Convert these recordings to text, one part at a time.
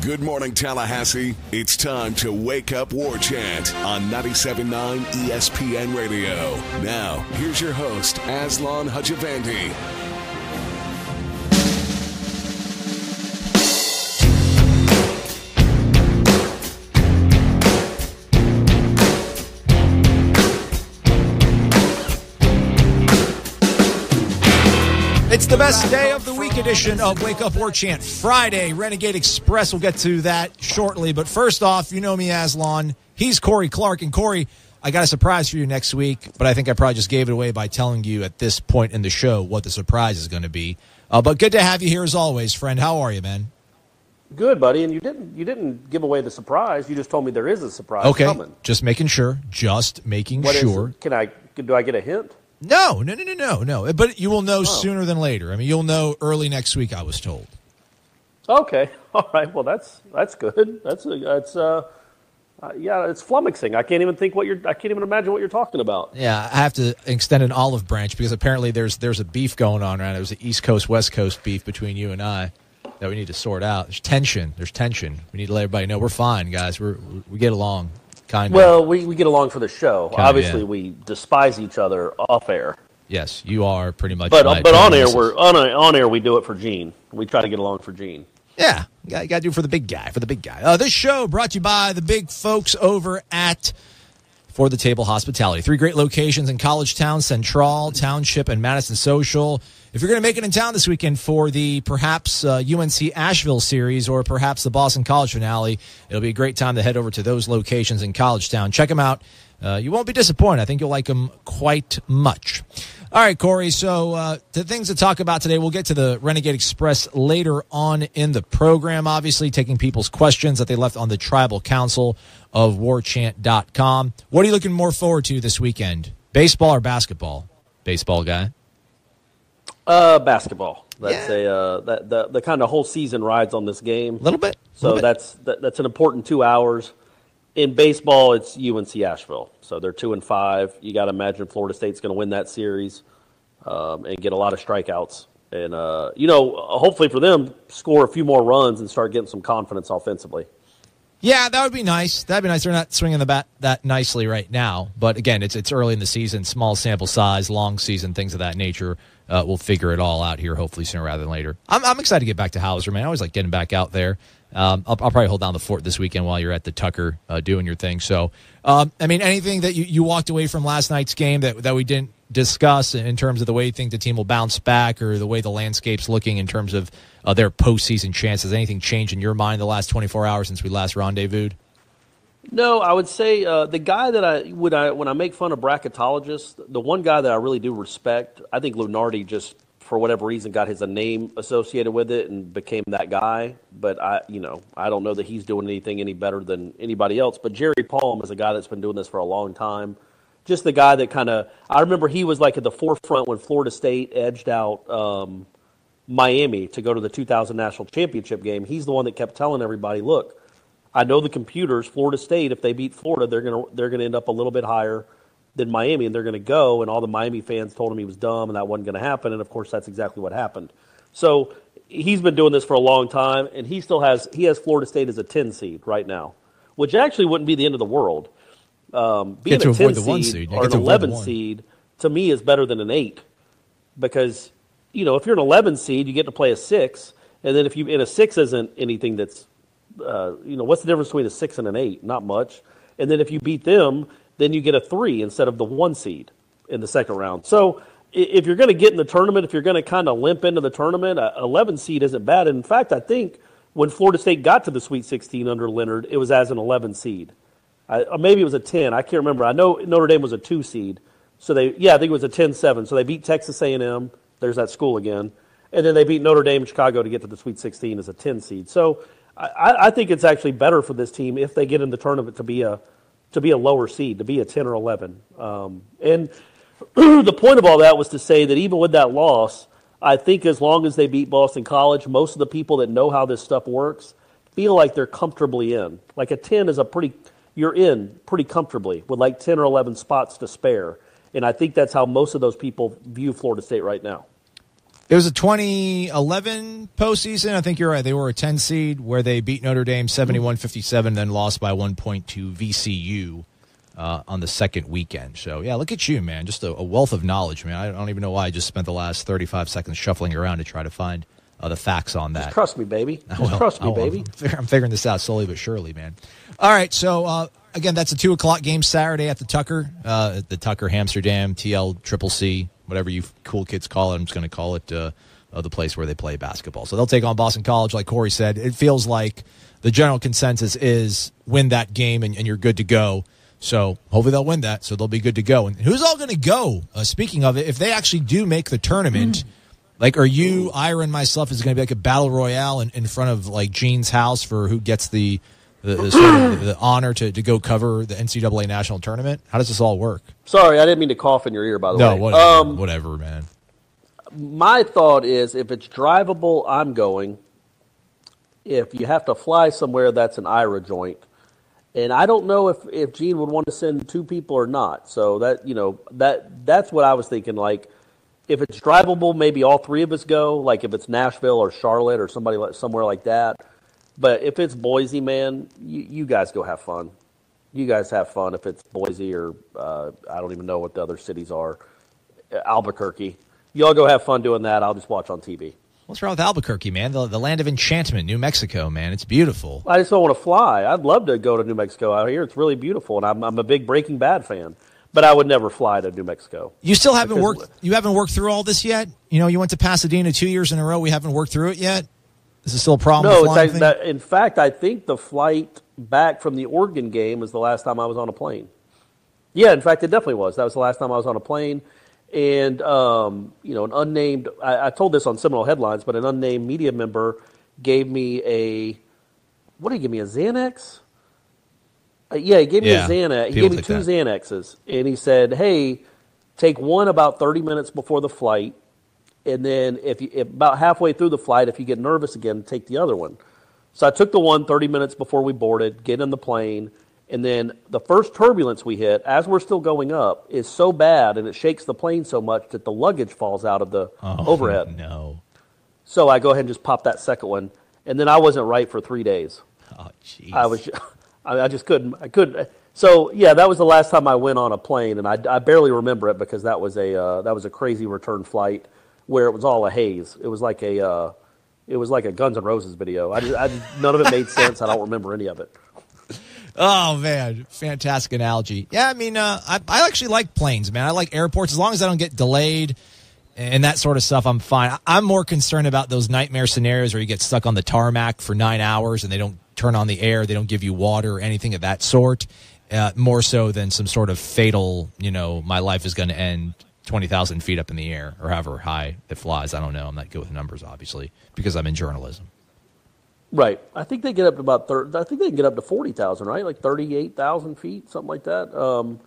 Good morning, Tallahassee. It's time to Wake Up War Chant on 97.9 ESPN Radio. Now, here's your host, Aslan Hajavandi. It's the best day of the week edition of Wake Up War Chant Friday. Renegade Express. We'll get to that shortly. But first off, you know me, Aslan. He's Corey Clark. And Corey, I got a surprise for you next week, but I think I probably just gave it away by telling you at this point in the show what the surprise is going to be. But good to have you here as always, friend. How are you, man? Good, buddy. And you didn't give away the surprise. You just told me there is a surprise coming. Just making sure. Just making sure. Do I get a hint? No. But you will know sooner than later. I mean, you'll know early next week, I was told. Okay. All right. Well, that's good. It's flummoxing. I can't even imagine what you're talking about. Yeah, I have to extend an olive branch because apparently there's a beef going on right now. There's an East Coast, West Coast beef between you and I that we need to sort out. There's tension. We need to let everybody know we're fine, guys. We get along. Kind of. Well, we get along for the show. Obviously, yeah. We despise each other off air. Yes, you are pretty much. But on air, on air we do it for Gene. We try to get along for Gene. Yeah, you got to do it for the big guy. This show brought to you by the big folks over at For the Table Hospitality. 3 great locations in College Town, Central, Township, and Madison Social. If you're going to make it in town this weekend for the perhaps UNC Asheville series or perhaps the Boston College finale, it'll be a great time to head over to those locations in College Town. Check them out. You won't be disappointed. I think you'll like them quite much. All right, Corey, so the things to talk about today, we'll get to the Renegade Express later on in the program, obviously taking people's questions that they left on the Tribal Council of warchant.com. What are you looking more forward to this weekend, baseball or basketball? Baseball guy? Basketball. That's the kind of whole season rides on this game. A little bit. That's an important 2 hours. In baseball, it's UNC Asheville. So they're 2-5. You got to imagine Florida State's going to win that series and get a lot of strikeouts. And, hopefully for them, score a few more runs and start getting some confidence offensively. Yeah, that would be nice. That'd be nice. They're not swinging the bat that nicely right now. But, again, it's early in the season, small sample size, long season, things of that nature. We'll figure it all out here hopefully sooner rather than later. I'm excited to get back to Hauser, man. I always like getting back out there. I'll probably hold down the fort this weekend while you're at the Tucker doing your thing. So, anything that you walked away from last night's game that we didn't discuss in terms of the way you think the team will bounce back or the way the landscape's looking in terms of their postseason chances? Anything changed in your mind the last 24 hours since we last rendezvoused? No, I would say the guy that when I make fun of bracketologists, the one guy that I really do respect, I think Lunardi just for whatever reason got his name associated with it and became that guy. But I don't know that he's doing anything any better than anybody else. But Jerry Palm is a guy that's been doing this for a long time. Just the guy that I remember he was like at the forefront when Florida State edged out Miami to go to the 2000 National Championship game. He's the one that kept telling everybody, look, I know the computers, Florida State, if they beat Florida, they're gonna end up a little bit higher than Miami, and they're going to go. And all the Miami fans told him he was dumb and that wasn't going to happen. And, of course, that's exactly what happened. So he's been doing this for a long time, and he has Florida State as a 10 seed right now, which actually wouldn't be the end of the world. Being a 10 seed or an 11 seed, to me, is better than an 8 because, if you're an 11 seed, you get to play a 6, and then and a 6 isn't anything that's, what's the difference between a 6 and an 8? Not much. And then if you beat them, then you get a 3 instead of the 1 seed in the second round. So if you're going to get in the tournament, if you're going to kind of limp into the tournament, an 11 seed isn't bad. And in fact, I think when Florida State got to the Sweet 16 under Leonard, it was as an 11 seed. Or maybe it was a 10. I can't remember. I know Notre Dame was a 2 seed. So I think it was a 10-7. So they beat Texas A&M. There's that school again. And then they beat Notre Dame and Chicago to get to the Sweet 16 as a 10 seed. So I think it's actually better for this team if they get in the tournament to be a lower seed, to be a 10 or 11. And the point of all that was to say that even with that loss, I think as long as they beat Boston College, most of the people that know how this stuff works feel like they're comfortably in. Like a 10 is you're in pretty comfortably with like 10 or 11 spots to spare. And I think that's how most of those people view Florida State right now. It was a 2011 postseason. I think you're right. They were a 10 seed where they beat Notre Dame 71-57, then lost by 1 point to VCU on the second weekend. So, yeah, look at you, man. Just a wealth of knowledge, man. I don't even know why I just spent the last 35 seconds shuffling around to try to find the facts on that. Just trust me, baby. Trust me, baby. I'm figuring this out slowly but surely, man. All right, so, again, that's a 2 o'clock game Saturday at the Tucker, Amsterdam, TLCCC. Whatever you cool kids call it, I'm just going to call it the place where they play basketball. So they'll take on Boston College, like Corey said. It feels like the general consensus is win that game and you're good to go. So hopefully they'll win that, so they'll be good to go. And who's all going to go? Speaking of it, if they actually do make the tournament, like are you, Ira, and myself, is it going to be like a battle royale in front of like Gene's house for who gets the honor to go cover the NCAA national tournament? How does this all work? Sorry, I didn't mean to cough in your ear, by the way. No, whatever, man. My thought is if it's drivable, I'm going. If you have to fly somewhere, that's an Ira joint. And I don't know if Gene would want to send 2 people or not. So that's what I was thinking. Like, if it's drivable, maybe all 3 of us go. Like if it's Nashville or Charlotte or somewhere like that. But if it's Boise, man, you guys go have fun. You guys have fun if it's Boise or I don't even know what the other cities are. Albuquerque. Y'all go have fun doing that. I'll just watch on TV. What's wrong with Albuquerque, man? The land of enchantment, New Mexico, man. It's beautiful. I just don't want to fly. I'd love to go to New Mexico out here. It's really beautiful, and I'm a big Breaking Bad fan. But I would never fly to New Mexico. You still haven't worked. You haven't worked through all this yet. You went to Pasadena 2 years in a row. We haven't worked through it yet. Is this still a problem? No, in fact, I think the flight back from the Oregon game was the last time I was on a plane. Yeah, in fact, it definitely was. That was the last time I was on a plane. And, an unnamed, I told this on Seminole Headlines, but an unnamed media member gave me what did he give me, a Xanax? Yeah, he gave me a Xanax. He gave me 2 Xanaxes. And he said, hey, take one about 30 minutes before the flight. And then if about halfway through the flight, if you get nervous again, take the other one. So I took the one 30 minutes before we boarded, get in the plane, and then the first turbulence we hit, as we're still going up, is so bad and it shakes the plane so much that the luggage falls out of the overhead. No. So I go ahead and just pop that second one, and then I wasn't right for 3 days. Oh, jeez. I just couldn't. I couldn't. So yeah, that was the last time I went on a plane, and I barely remember it because that was a crazy return flight where it was all a haze. It was like a Guns N' Roses video. None of it made sense. I don't remember any of it. Oh, man. Fantastic analogy. Yeah, I mean, I actually like planes, man. I like airports. As long as I don't get delayed and that sort of stuff, I'm fine. I'm more concerned about those nightmare scenarios where you get stuck on the tarmac for 9 hours and they don't turn on the air, they don't give you water or anything of that sort, more so than some sort of fatal, my life is going to end 20,000 feet up in the air or however high it flies. I don't know. I'm not good with numbers, obviously, because I'm in journalism. Right. I think they get up to I think they can get up to 40,000, right? Like 38,000 feet, something like that.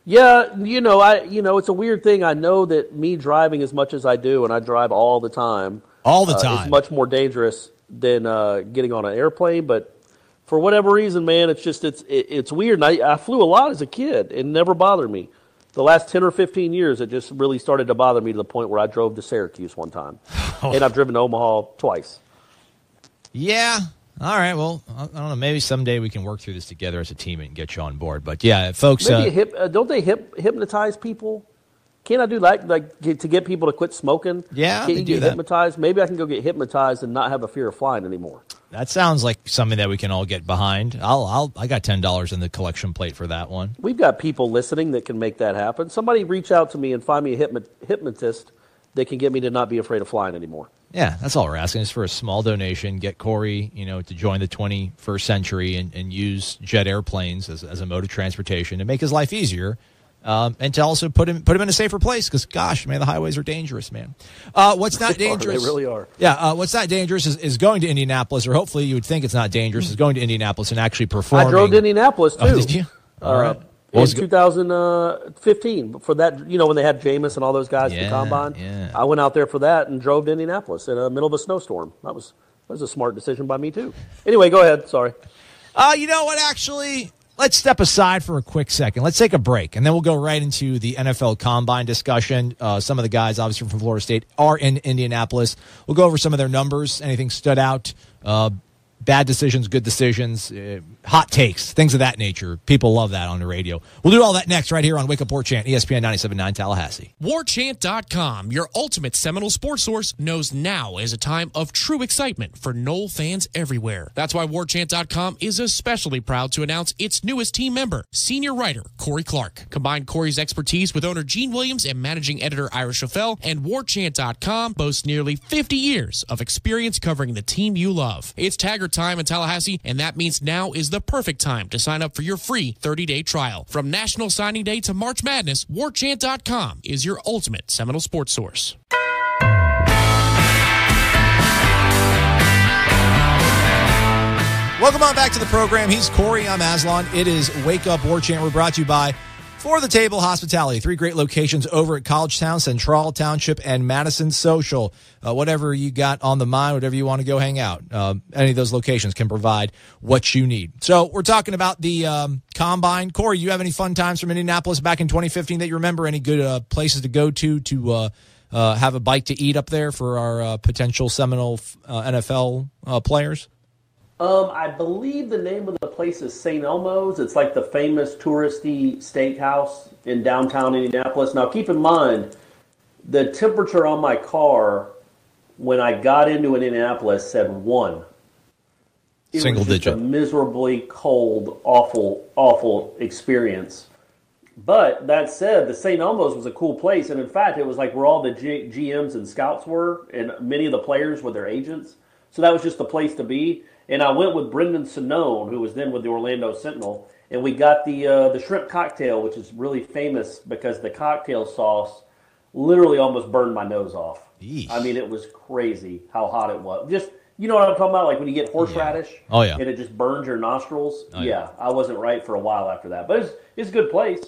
Yeah, it's a weird thing. I know that me driving as much as I do, and I drive all the time. Is much more dangerous than getting on an airplane. But for whatever reason, man, it's weird. And I flew a lot as a kid. It never bothered me. The last 10 or 15 years, it just really started to bother me to the point where I drove to Syracuse one time. And I've driven to Omaha twice. Yeah. All right. Well, I don't know. Maybe someday we can work through this together as a team and get you on board. But yeah, folks. Don't they hypnotize people? Can't I do like to get people to quit smoking? Yeah, can't you get hypnotized? Maybe I can go get hypnotized and not have a fear of flying anymore. That sounds like something that we can all get behind. I got $10 in the collection plate for that one. We've got people listening that can make that happen. Somebody reach out to me and find me a hypnotist that can get me to not be afraid of flying anymore. Yeah, that's all we're asking is for a small donation. Get Corey, to join the 21st century and use jet airplanes as a mode of transportation to make his life easier. And to also put him in a safer place because, gosh, man, the highways are dangerous, man. What's not dangerous? They really are. Yeah, what's not dangerous is going to Indianapolis, or hopefully you would think it's not dangerous, is going to Indianapolis and actually performing. I drove to Indianapolis, too. Oh, did you? All right. In 2015, for that, when they had Jameis and all those guys at the Combine. Yeah. I went out there for that and drove to Indianapolis in the middle of a snowstorm. That was a smart decision by me, too. Anyway, go ahead. Sorry. You know what, actually? let's step aside for a quick second. Let's take a break, and then we'll go right into the NFL Combine discussion. Some of the guys, obviously from Florida State, are in Indianapolis. We'll go over some of their numbers, anything stood out, bad decisions, good decisions, hot takes, things of that nature. People love that on the radio. We'll do all that next right here on Wake Up War Chant, ESPN 97.9 Tallahassee. WarChant.com, your ultimate Seminole sports source, knows now is a time of true excitement for Nole fans everywhere. That's why WarChant.com is especially proud to announce its newest team member, senior writer Corey Clark. Combine Corey's expertise with owner Gene Williams and managing editor Ira Schafel, and WarChant.com boasts nearly 50 years of experience covering the team you love. It's Taggart time in Tallahassee, and that means now is the perfect time to sign up for your free 30-day trial. From National Signing Day to March Madness, WarChant.com is your ultimate Seminole sports source. Welcome on back to the program. He's Corey. I'm Aslan. It is Wake Up War Chant. We're brought to you by For the Table Hospitality. 3 great locations over at College Town, Central Township, and Madison Social. Whatever you got on the mind, whatever you want to go hang out, any of those locations can provide what you need. So we're talking about the Combine. Corey, you have any fun times from Indianapolis back in 2015 that you remember? Any good places to go to have a bite to eat up there for our potential Seminole NFL players? I believe the name of the place is St. Elmo's. It's like the famous touristy steakhouse in downtown Indianapolis. Now, keep in mind, the temperature on my car when I got into Indianapolis said 1. It Single was just digit. a miserably cold, awful experience. But that said, the St. Elmo's was a cool place. And in fact, it was like where all the GMs and scouts were, and many of the players were their agents. So that was just the place to be. And I went with Brendan Sonnone, who was then with the Orlando Sentinel, and we got the shrimp cocktail, which is really famous because the cocktail sauce literally almost burned my nose off. Yeesh. I mean, it was crazy how hot it was. Just, you know what I'm talking about? Like when you get horseradish and it just burns your nostrils? Yeah, I wasn't right for a while after that. But it's a good place.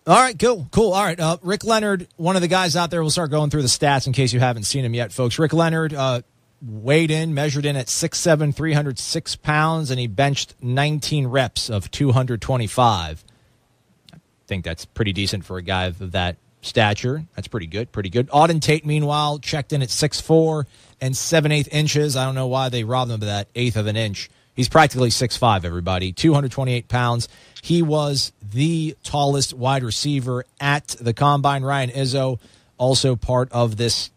All right, cool. All right, Rick Leonard, one of the guys out there, we'll start going through the stats in case you haven't seen him yet, folks. Rick Leonard, measured in at 6'7", 306 pounds, and he benched 19 reps of 225. I think that's pretty decent for a guy of that stature. That's pretty good. Auden Tate, meanwhile, checked in at 6'4" and 7/8 inches. I don't know why they robbed him of that eighth of an inch. He's practically 6'5", everybody, 228 pounds. He was the tallest wide receiver at the Combine. Ryan Izzo, also part of this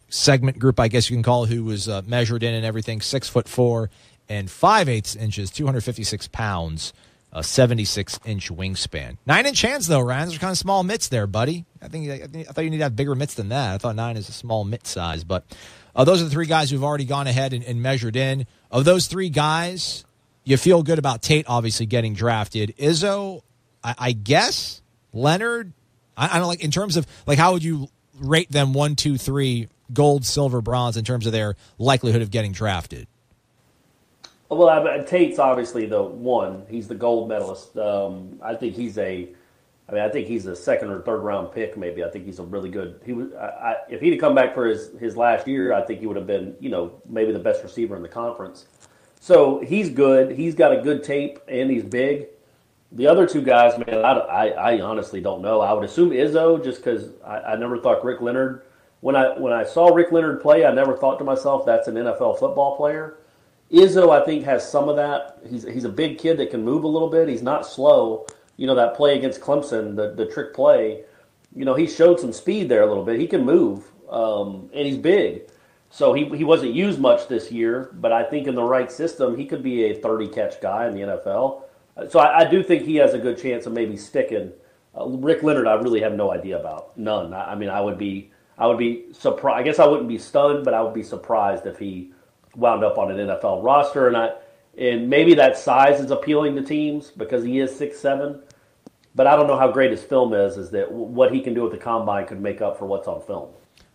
segment group, I guess you can call it, who was measured in and everything, 6'4" and 5/8 inches, 256 pounds, a 76-inch wingspan. 9-inch hands, though, Ryan. Those are kind of small mitts there, buddy. I thought you need to have bigger mitts than that. I thought 9 is a small mitt size. But those are the 3 guys who've already gone ahead and measured in. Of those 3 guys, you feel good about Tate obviously getting drafted. Izzo, I guess. Leonard, I don't like in terms of like how would you rate them 1, 2, 3, gold, silver, bronze in terms of their likelihood of getting drafted? Well, Tate's obviously the one. He's the gold medalist. I think he's a second or third round pick. Maybe I think he's a really good. If he'd have come back for his last year, I think he would have been maybe the best receiver in the conference. So he's good. He's got a good tape and he's big. The other 2 guys, man, I honestly don't know. I would assume Izzo just because I never thought Rick Leonard. When I saw Rick Leonard play, I never thought to myself that's an NFL football player. Izzo, I think, has some of that. He's a big kid that can move a little bit. He's not slow. That play against Clemson, the trick play, he showed some speed there a little bit. He can move, and he's big. So he wasn't used much this year, but I think in the right system, he could be a 30-catch guy in the NFL. So I do think he has a good chance of maybe sticking. Rick Leonard, I really have no idea about. None. I would be surprised. I guess I wouldn't be stunned, but I would be surprised if he wound up on an NFL roster. And maybe that size is appealing to teams because he is 6'7". But I don't know how great his film is that what he can do at the Combine could make up for what's on film.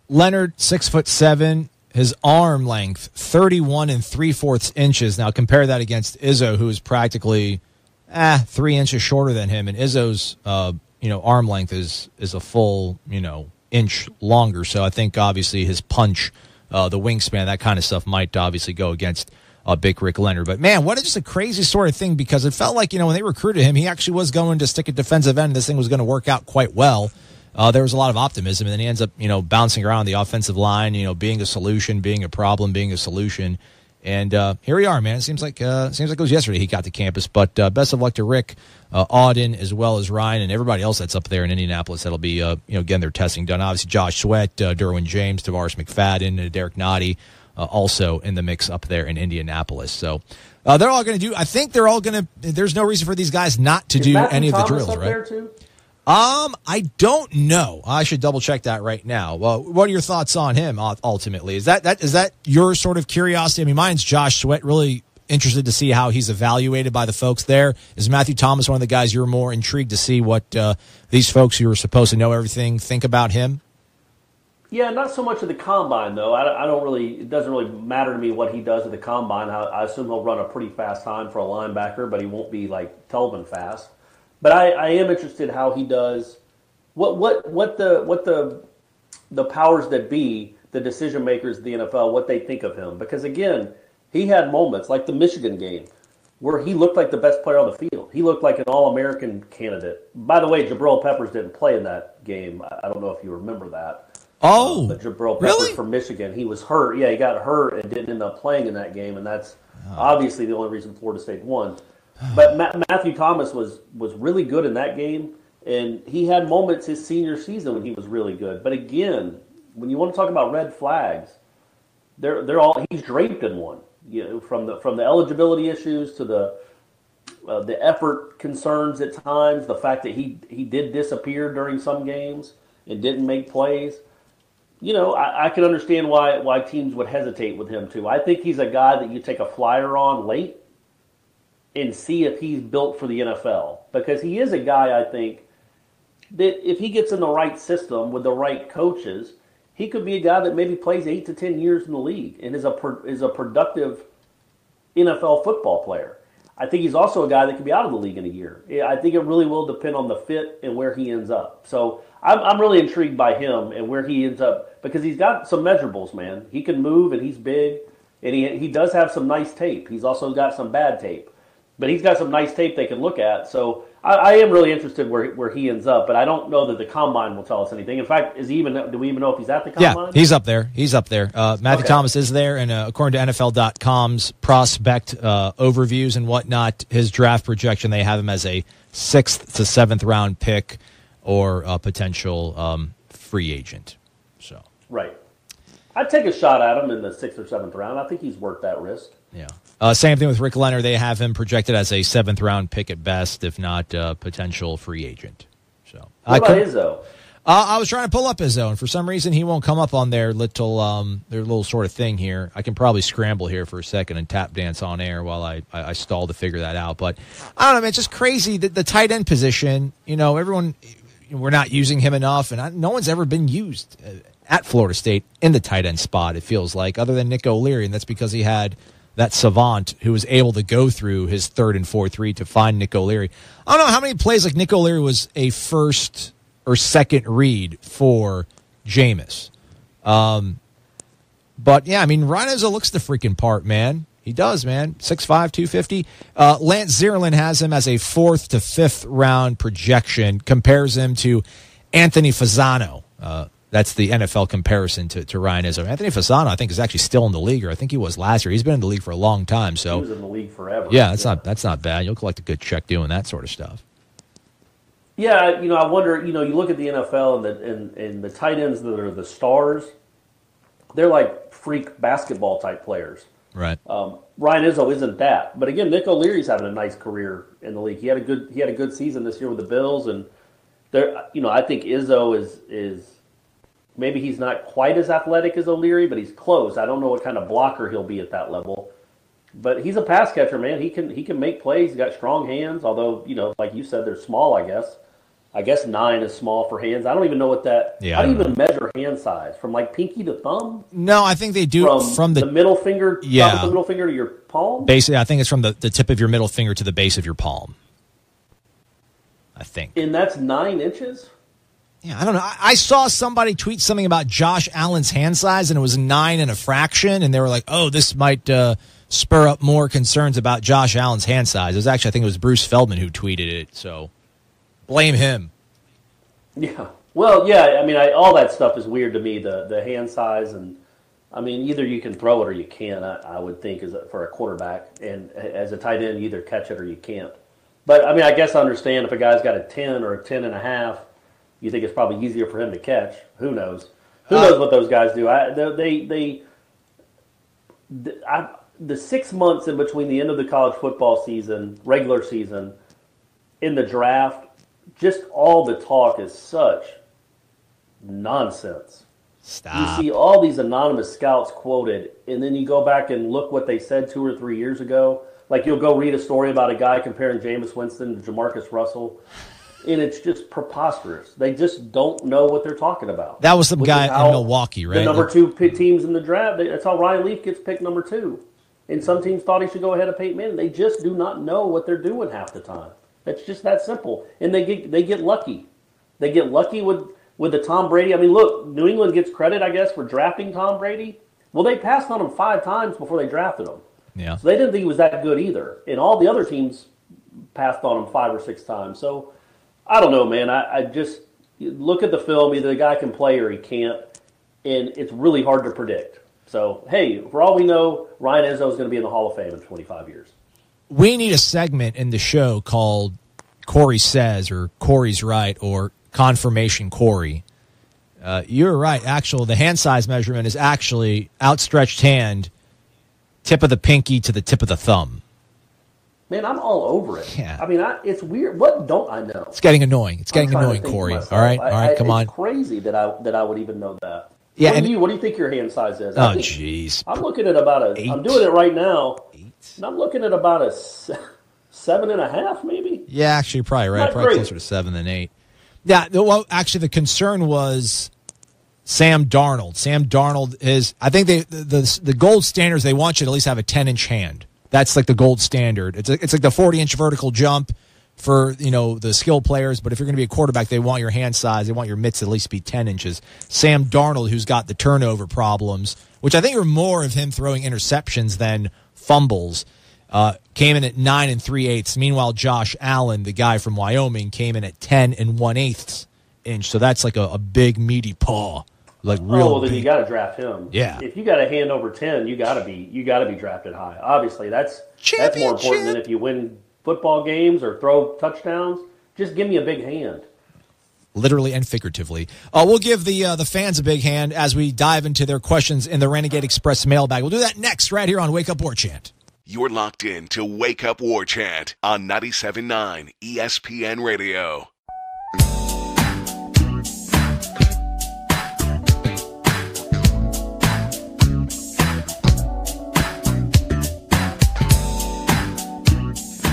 Leonard, 6'7", his arm length, 31 3/4 inches. Now compare that against Izzo, who is practically 3 inches shorter than him. And Izzo's arm length is a full, inch longer. So I think obviously his punch, the wingspan, that kind of stuff might obviously go against big Rick Leonard. But, man, what just a crazy sort of thing, because it felt like, when they recruited him, he actually was going to stick at defensive end. This thing was going to work out quite well. There was a lot of optimism, and then he ends up, bouncing around the offensive line, being a solution, being a problem, being a solution. And here we are, man. It seems like it was yesterday he got to campus. But best of luck to Rick, Auden, as well as Ryan, and everybody else that's up there in Indianapolis that'll be, getting their testing done. Obviously, Josh Sweat, Derwin James, Tavares McFadden, Derek Nottie, also in the mix up there in Indianapolis. So they're all going to do. I think they're all going to. There's no reason for these guys not to do any of the drills, right? There too? I don't know. I should double check that right now. Well, what are your thoughts on him ultimately? Is that your sort of curiosity? I mean, mine's Josh Sweat. Really interested to see how he's evaluated by the folks there. Is Matthew Thomas one of the guys you're more intrigued to see what these folks who are supposed to know everything think about him? Yeah, not so much at the combine though. I don't really. It doesn't really matter to me what he does at the combine. I assume he'll run a pretty fast time for a linebacker, but he won't be like Tubman fast. But I am interested how he does. What the powers that be, the decision makers of the NFL, what they think of him. Because again, he had moments like the Michigan game where he looked like the best player on the field. He looked like an All-American candidate. By the way, Jabril Peppers didn't play in that game. I don't know if you remember that. Oh, but Jabril really? Peppers from Michigan, he was hurt. Yeah, he got hurt and didn't end up playing in that game, and that's obviously the only reason Florida State won. But Matthew Thomas was really good in that game, and he had moments his senior season when he was really good. But again, when you want to talk about red flags, they're all he's draped in one. From the eligibility issues to the effort concerns at times, the fact that he did disappear during some games and didn't make plays. I can understand why teams would hesitate with him too. I think he's a guy that you take a flyer on late and see if he's built for the NFL. Because he is a guy, I think, that if he gets in the right system with the right coaches, he could be a guy that maybe plays 8 to 10 years in the league and is a productive NFL football player. I think he's also a guy that could be out of the league in a year. I think it really will depend on the fit and where he ends up. So I'm really intrigued by him and where he ends up because he's got some measurables, man. He can move and he's big, and he does have some nice tape. He's also got some bad tape. But he's got some nice tape they can look at. So I am really interested where he ends up, but I don't know that the combine will tell us anything. In fact, do we even know if he's at the combine? Yeah, he's up there. Matthew Thomas is there, and according to NFL.com's prospect overviews and whatnot, his draft projection, they have him as a 6th to 7th round pick or a potential free agent. So right. I'd take a shot at him in the 6th or 7th round. I think he's worth that risk. Yeah. Same thing with Rick Leonard. They have him projected as a 7th round pick at best, if not potential free agent. So what about Izzo? I was trying to pull up Izzo, and for some reason he won't come up on their little sort of thing here. I can probably scramble here for a second and tap dance on air while I stall to figure that out. But I don't know, man. It's just crazy that the tight end position. Everyone, we're not using him enough, and no one's ever been used at Florida State in the tight end spot. It feels like, other than Nick O'Leary, and that's because he had that savant who was able to go through his 3rd and 4th read to find Nick O'Leary. I don't know how many plays like Nick O'Leary was a 1st or 2nd read for Jameis. But, yeah, I mean, Ryan Izzo looks the freaking part, man. He does, man. 6'5", 250. Lance Zierlein has him as a 4th to 5th round projection, compares him to Anthony Fasano. That's the NFL comparison to Ryan Izzo. Anthony Fasano, I think, is actually still in the league, or I think he was last year. He's been in the league for a long time. So he was in the league forever. Yeah, that's not bad. You'll collect a good check doing that sort of stuff. Yeah, I wonder. You look at the NFL and the tight ends that are the stars. They're like freak basketball type players. Right. Ryan Izzo isn't that, but again, Nick O'Leary's having a nice career in the league. He had a good season this year with the Bills, and I think Izzo is. Maybe he's not quite as athletic as O'Leary, but he's close. I don't know what kind of blocker he'll be at that level. But he's a pass catcher, man. He can make plays. He's got strong hands, although, like you said, they're small, I guess. I guess 9 is small for hands. I don't even know what that – how do you even measure hand size? From like pinky to thumb? No, I think they do from the middle finger, yeah. Top of the middle finger to your palm? Basically, I think it's from the tip of your middle finger to the base of your palm. I think. And that's 9 inches? Yeah, I don't know. I saw somebody tweet something about Josh Allen's hand size, and it was 9 and a fraction, and they were like, "Oh, this might spur up more concerns about Josh Allen's hand size. It was actually, I think it was Bruce Feldman who tweeted it, so blame him. Yeah. Well, yeah, I mean, all that stuff is weird to me, the hand size. And, I mean, either you can throw it or you can't, I would think, for a quarterback. And as a tight end, you either catch it or you can't. But, I mean, I guess I understand if a guy's got a 10 or a 10.5, you think it's probably easier for him to catch. Who knows? Who knows what those guys do? The 6 months in between the end of the college football season, regular season, in the draft, just all the talk is such nonsense. Stop. You see all these anonymous scouts quoted, and then you go back and look what they said 2 or 3 years ago. Like, you'll go read a story about a guy comparing Jameis Winston to Jamarcus Russell, and it's just preposterous. They just don't know what they're talking about. That was some guy in Milwaukee, right? The number 2 teams in the draft, that's how Ryan Leaf gets picked number 2. And some teams thought he should go ahead of Peyton Manning. They just do not know what they're doing half the time. It's just that simple. And they get lucky. They get lucky with the Tom Brady. I mean, look, New England gets credit, I guess, for drafting Tom Brady. Well, they passed on him 5 times before they drafted him. Yeah. So they didn't think he was that good either. And all the other teams passed on him 5 or 6 times. So I don't know, man. I just look at the film. Either the guy can play or he can't. And it's really hard to predict. So, hey, for all we know, Ryan Izzo is going to be in the Hall of Fame in 25 years. We need a segment in the show called Corey Says or Corey's Right or Confirmation Corey. You're right. Actually, the hand size measurement is actually outstretched hand, tip of the pinky to the tip of the thumb. Man, I'm all over it. Yeah. I mean, it's weird. What don't I know? It's getting annoying. It's getting annoying, Corey. All right, come on. It's crazy that I would even know that. Yeah, what do you think your hand size is? Oh, jeez. I'm looking at about 8. I'm doing it right now. 8. And I'm looking at about a 7.5, maybe. Yeah, actually, you're probably right. Not Probably great. closer to 7 than 8. Yeah, well, actually, the concern was Sam Darnold. Sam Darnold is, I think the gold standard is they want you to at least have a 10-inch hand. That's like the gold standard. It's like the 40-inch vertical jump for, the skill players. But if you're going to be a quarterback, they want your hand size. They want your mitts to at least be 10 inches. Sam Darnold, who's got the turnover problems, which I think are more of him throwing interceptions than fumbles, came in at 9 3/8. Meanwhile, Josh Allen, the guy from Wyoming, came in at 10 1/8 inch. So that's like a big meaty paw, like real. Oh, well, then big. you got to draft him. Yeah. If you got a hand over 10, you got to be drafted high. Obviously, that's more important than if you win football games or throw touchdowns. Just give me a big hand. Literally and figuratively. We'll give the fans a big hand as we dive into their questions in the Renegade Express mailbag. We'll do that next right here on Wake Up War Chant. You're locked in to Wake Up War Chant on 97.9 ESPN Radio.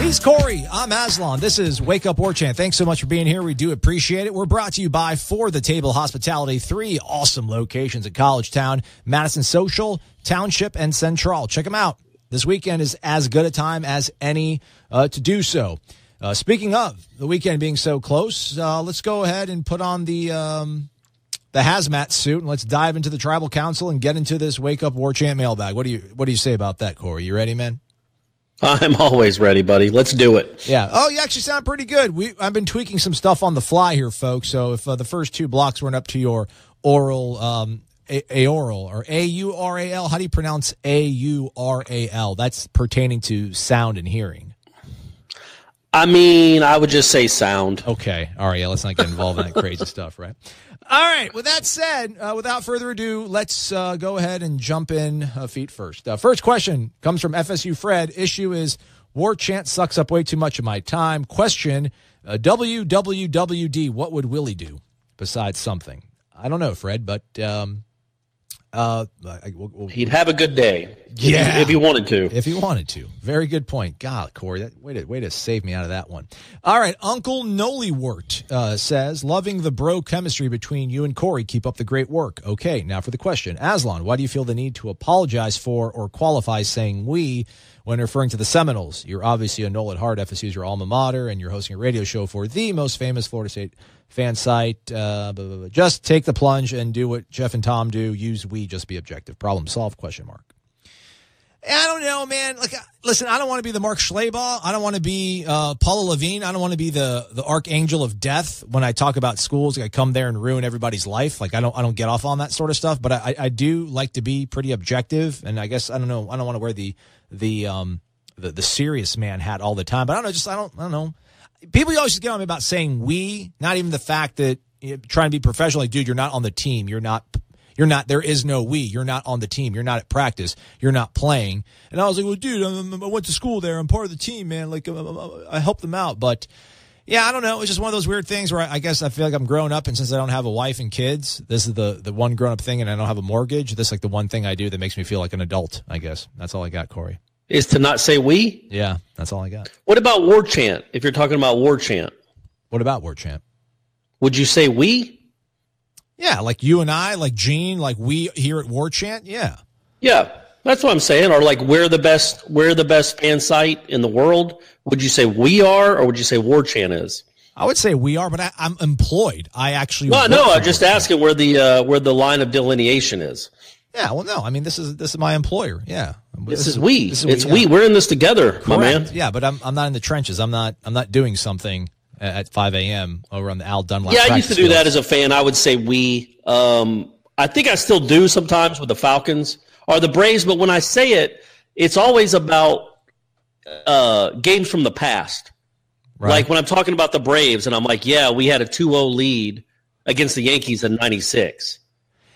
He's Corey. I'm Aslan. This is Wake Up War Chant. Thanks so much for being here. We do appreciate it. We're brought to you by For the Table Hospitality. 3 awesome locations at College Town, Madison Social, Township, and Central. Check them out. This weekend is as good a time as any to do so. Speaking of the weekend being so close, let's go ahead and put on the hazmat suit and let's dive into the Tribal Council and get into this Wake Up War Chant mailbag. What do you say about that, Corey? You ready, man? I'm always ready, buddy. Let's do it. Yeah. Oh, you actually sound pretty good. I've been tweaking some stuff on the fly here, folks. So if the first 2 blocks weren't up to your oral, aoral or A-U-R-A-L, how do you pronounce A-U-R-A-L? That's pertaining to sound and hearing. I mean, I would just say sound. Okay. All right. Yeah, let's not get involved in that crazy stuff, right? All right. With that said, without further ado, let's go ahead and jump in feet first. First question comes from FSU Fred. Issue is War Chant sucks up way too much of my time. Question, WWWD, what would Willie do besides something? I don't know, Fred, but he'd have a good day. Yeah, if he wanted to. If he wanted to. Very good point. God, Corey, way to save me out of that one. All right, Uncle Nolywort says, loving the bro chemistry between you and Corey. Keep up the great work. Okay, now for the question. Aslan, why do you feel the need to apologize for or qualify saying we when referring to the Seminoles? You're obviously a Nole at heart. FSU is your alma mater, and you're hosting a radio show for the most famous Florida State fan site. Just take the plunge and do what Jeff and Tom do. Use we, just be objective. Problem solved, question mark. I don't know, man. Like, listen, I don't want to be the Mark Schlabach. I don't want to be Paula Levine. I don't want to be the archangel of death when I talk about schools. Like, I come there and ruin everybody's life. Like, I don't get off on that sort of stuff. But I do like to be pretty objective. And I guess I don't know. I don't want to wear the serious man hat all the time. But I don't know. Just I don't know. People always get on me about saying we. Not even the fact that trying to be professional. Like, dude, you're not on the team. You're not. There is no we. You're not on the team. You're not at practice. You're not playing. And I was like, well, dude, I went to school there. I'm part of the team, man. Like, I helped them out. But, yeah, I don't know. It's just one of those weird things where I guess I feel like I'm growing up, and since I don't have a wife and kids, this is the one grown-up thing, and I don't have a mortgage. This is like the one thing I do that makes me feel like an adult, I guess. That's all I got, Corey. Is to not say we? Yeah, that's all I got. What about war chant, if you're talking about war chant? What about war chant? Would you say we? Yeah, like you and I, like Gene, like we here at War Chant, yeah. Yeah, that's what I'm saying. Or like we're the best fan site in the world. Would you say we are, or would you say War Chant is? I would say we are, but I'm employed. I actually no, I'm just asking where the line of delineation is. Yeah, well, no, I mean this is my employer. Yeah, this is we. It's we. We're in this together, Correct. My man. Yeah, but I'm not in the trenches. I'm not doing something at 5 a.m. over on the Al Dunlap. Yeah, I used to do that as a fan. I would say we. I think I still do sometimes with the Falcons or the Braves, but when I say it, it's always about games from the past. Right. Like when I'm talking about the Braves, and I'm like, yeah, we had a 2-0 lead against the Yankees in '96.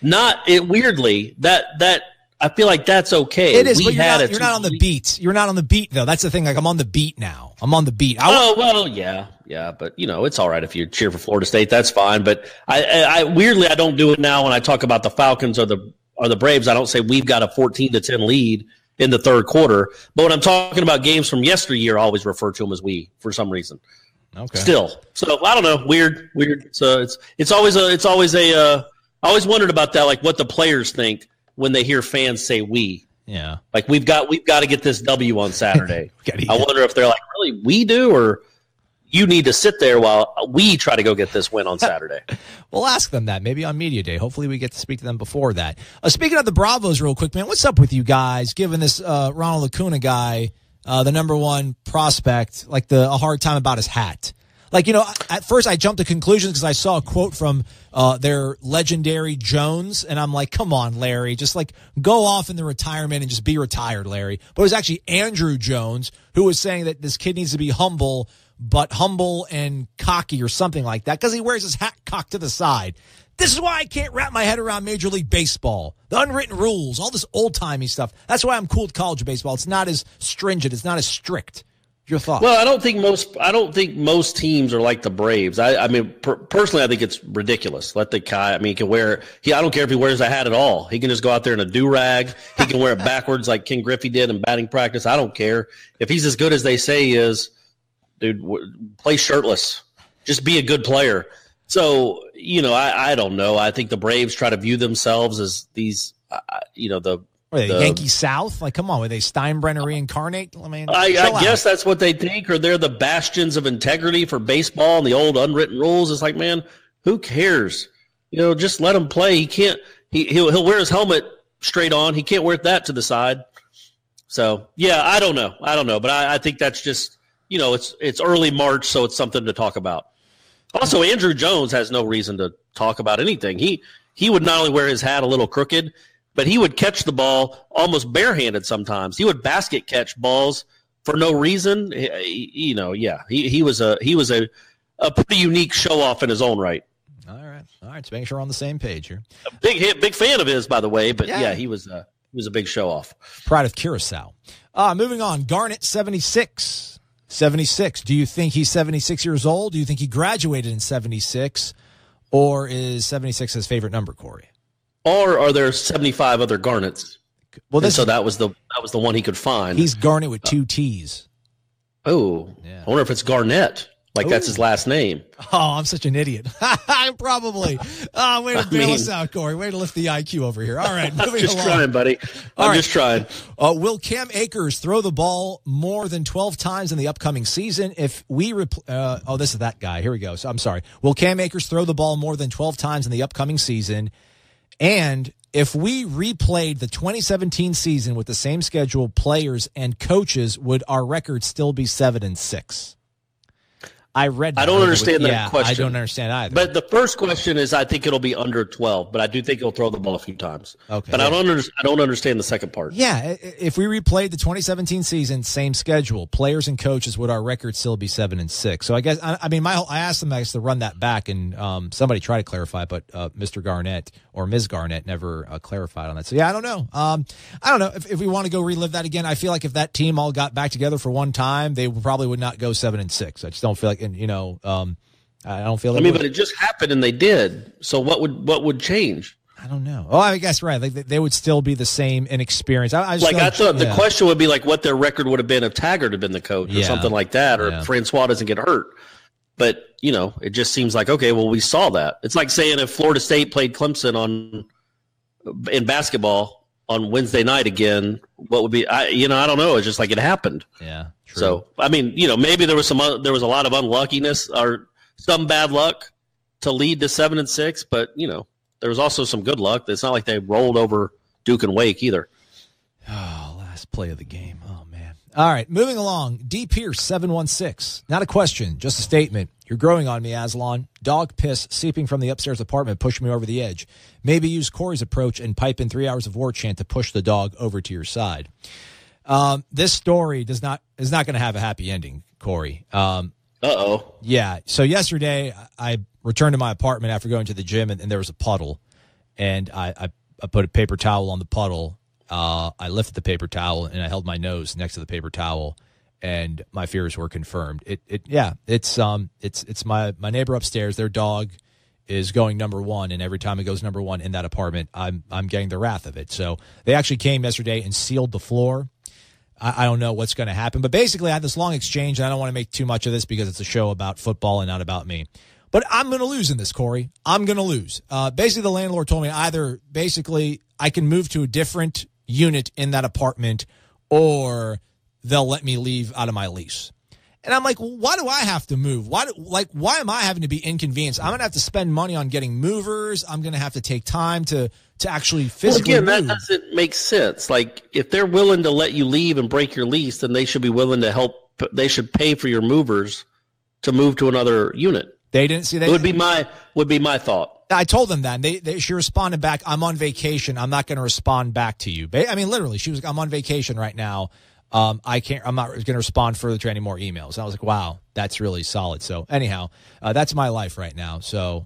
Weirdly, that I feel like that's okay. It is, but you're not on the beat. You're not on the beat, though. That's the thing. Like, I'm on the beat now. I'm on the beat. Yeah, but it's all right if you cheer for Florida State. That's fine. But I weirdly I don't do it now when I talk about the Falcons or the Braves. I don't say we've got a 14-10 lead in the third quarter. But when I'm talking about games from yesteryear, I always refer to them as we for some reason. Okay. Still, so I don't know. Weird. So it's always I always wondered about that, like what the players think when they hear fans say we. Yeah. Like we've got to get this W on Saturday. I wonder if they're like, really, we do, or you need to sit there while we try to go get this win on Saturday. We'll ask them that maybe on Media Day. Hopefully we get to speak to them before that. Speaking of the Bravos real quick, man, what's up with you guys giving this Ronald Acuna guy, the number one prospect, like a hard time about his hat? Like, at first I jumped to conclusions because I saw a quote from their legendary Jones, and I'm like, come on, Larry, just like go off in the retirement and just be retired, Larry. But it was actually Andrew Jones who was saying that this kid needs to be humble, but humble and cocky or something like that because he wears his hat cocked to the side. This is why I can't wrap my head around Major League Baseball, the unwritten rules, all this old-timey stuff. That's why I'm cool with college baseball. It's not as stringent. It's not as strict. Your thoughts? Well, I don't think most teams are like the Braves. I mean, personally, I think it's ridiculous. Let the guy. I mean, he can wear. I don't care if he wears a hat at all. He can just go out there in a do-rag. He can wear it backwards like Ken Griffey did in batting practice. I don't care if he's as good as they say he is. Dude, play shirtless. Just be a good player. So I don't know. I think the Braves try to view themselves as these. The Yankee South? Like, come on, were they Steinbrenner reincarnate? I mean, I guess that's what they think, or they're the bastions of integrity for baseball and the old unwritten rules. It's like, man, who cares? Just let him play. He can't. He'll wear his helmet straight on. He can't wear that to the side. So yeah, I don't know, but I think that's just it's early March, so it's something to talk about. Also, Andrew Jones has no reason to talk about anything. He would not only wear his hat a little crooked, but he would catch the ball almost barehanded sometimes. He would basket catch balls for no reason. He was a pretty unique show off in his own right. All right. So make sure we're on the same page here. A big fan of his, by the way. But yeah he was a big show off. Pride of Curacao. Moving on. Garnett, 76. 76. Do you think he's 76 years old? Do you think he graduated in 76, or is 76 his favorite number, Corey? Or are there 75 other Garnets? Well, so that was the one he could find. He's Garnett with two T's. Oh, yeah. I wonder if it's Garnett. Like that's his last name. Oh, I'm such an idiot. Probably. Way to bail us out, Corey. Way to lift the IQ over here. All right, moving just along. Trying, buddy. I'm just trying. Will Cam Akers throw the ball more than 12 times in the upcoming season? If we this is that guy. Here we go. So I'm sorry. Will Cam Akers throw the ball more than 12 times in the upcoming season? And if we replayed the 2017 season with the same schedule, players, and coaches, would our record still be 7-6? I read that. I don't understand that question. I don't understand either. But the first question is, I think it'll be under 12, but I do think he'll throw the ball a few times. Okay. But I don't understand the second part. Yeah, if we replayed the 2017 season, same schedule, players and coaches, would our record still be 7-6? So I guess I asked them to run that back, and somebody tried to clarify, but Mr. Garnett or Ms. Garnett never clarified on that. So yeah, I don't know. I don't know if we want to go relive that again. I feel like if that team all got back together for one time, they probably would not go 7-6. I just don't feel like. And I don't feel. But it just happened, and they did. So what would change? I don't know. Oh, I guess right. Like they would still be the same in experience. I thought the question would be like what their record would have been if Taggart had been the coach or something like that, or if Francois doesn't get hurt. But it just seems like okay. Well, we saw that. It's like saying if Florida State played Clemson in basketball on Wednesday night again, what would be? I don't know. It's just like it happened. Yeah. True. So maybe there was a lot of unluckiness or some bad luck to lead to 7-6, but there was also some good luck. It's not like they rolled over Duke and Wake either. Oh, last play of the game. Oh man. All right, moving along. D. Pierce 716. Not a question, just a statement. You're growing on me, Aslan. Dog piss seeping from the upstairs apartment pushed me over the edge. Maybe use Corey's approach and pipe in 3 hours of war chant to push the dog over to your side. This story is not going to have a happy ending, Corey. Uh-oh. Yeah. So yesterday I returned to my apartment after going to the gym, and there was a puddle, and I put a paper towel on the puddle. I lifted the paper towel and I held my nose next to the paper towel, and my fears were confirmed. It's my neighbor upstairs. Their dog is going number one, and every time it goes number one in that apartment, I'm getting the wrath of it. So they actually came yesterday and sealed the floor. I don't know what's going to happen, but basically I had this long exchange, and I don't want to make too much of this because it's a show about football and not about me. But I'm going to lose in this, Corey. I'm going to lose. Basically, the landlord told me either basically I can move to a different unit in that apartment, or they'll let me leave out of my lease. And I'm like, well, why do I have to move? Why am I having to be inconvenienced? I'm going to have to spend money on getting movers. I'm going to have to take time to actually physically move. That doesn't make sense. Like, if they're willing to let you leave and break your lease, then they should be willing to help. They should pay for your movers to move to another unit. They didn't see that. Would be my thought. I told them that. And she responded back, I'm on vacation. I'm not going to respond back to you. I mean, literally, she was, I'm on vacation right now. I'm not going to respond further to any more emails. And I was like, wow, that's really solid. So anyhow, that's my life right now. So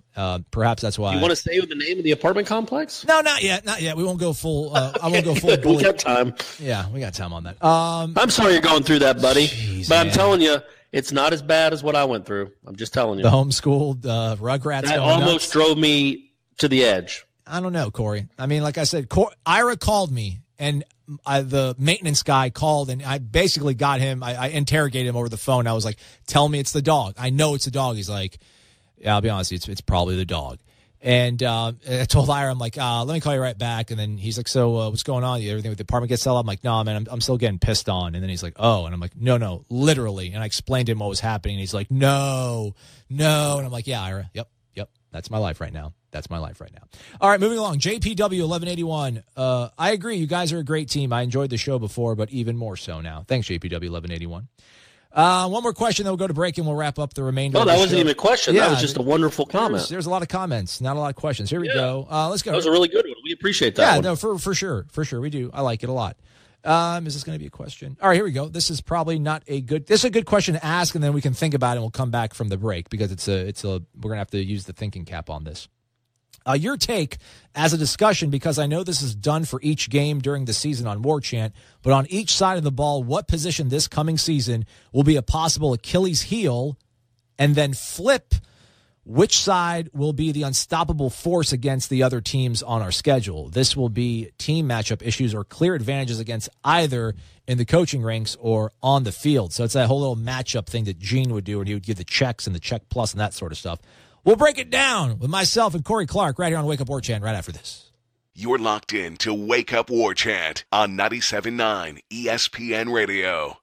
perhaps that's why. You want to say the name of the apartment complex? No, not yet. Not yet. We won't go full. Okay. I won't go full. We got time. Yeah, we got time on that. I'm sorry you're going through that, buddy. Geez, but I'm telling you, it's not as bad as what I went through. I'm just telling you. The homeschooled Rugrats. That almost drove me to the edge. I don't know, Corey. I mean, like I said, Ira called me, and the maintenance guy called, and I basically got him. I interrogated him over the phone. I was like, tell me it's the dog. I know it's a dog. He's like, yeah, I'll be honest, it's probably the dog. And I told Ira, I'm like, let me call you right back. And then he's like, so what's going on? Everything with the apartment gets sold? I'm like, no, man, I'm still getting pissed on. And then he's like, oh. And I'm like, no, literally. And I explained to him what was happening. And he's like, no. And I'm like, yeah, Ira, yep. That's my life right now. All right, moving along. JPW 1181. I agree. You guys are a great team. I enjoyed the show before, but even more so now. Thanks, JPW 1181. One more question, then we'll go to break and we'll wrap up the remainder. Oh, of the that wasn't show. even a question. Yeah, that was just a wonderful comment. There's a lot of comments, not a lot of questions. Here we go. Let's go. That was a really good one. We appreciate that one. No, for sure. We do. I like it a lot. Is this going to be a question? All right, here we go. This is probably not a good. This is a good question to ask, and then we can think about it. And we'll come back from the break because we're going to have to use the thinking cap on this. Your take as a discussion, because I know this is done for each game during the season on War Chant, but on each side of the ball, what position this coming season will be a possible Achilles heel, and then flip, which side will be the unstoppable force against the other teams on our schedule? This will be team matchup issues or clear advantages against either in the coaching ranks or on the field. So it's that whole little matchup thing that Gene would do, and he would give the checks and the check plus and that sort of stuff. We'll break it down with myself and Corey Clark right here on Wake Up War Chant right after this. You're locked in to Wake Up War Chant on 97.9 ESPN Radio.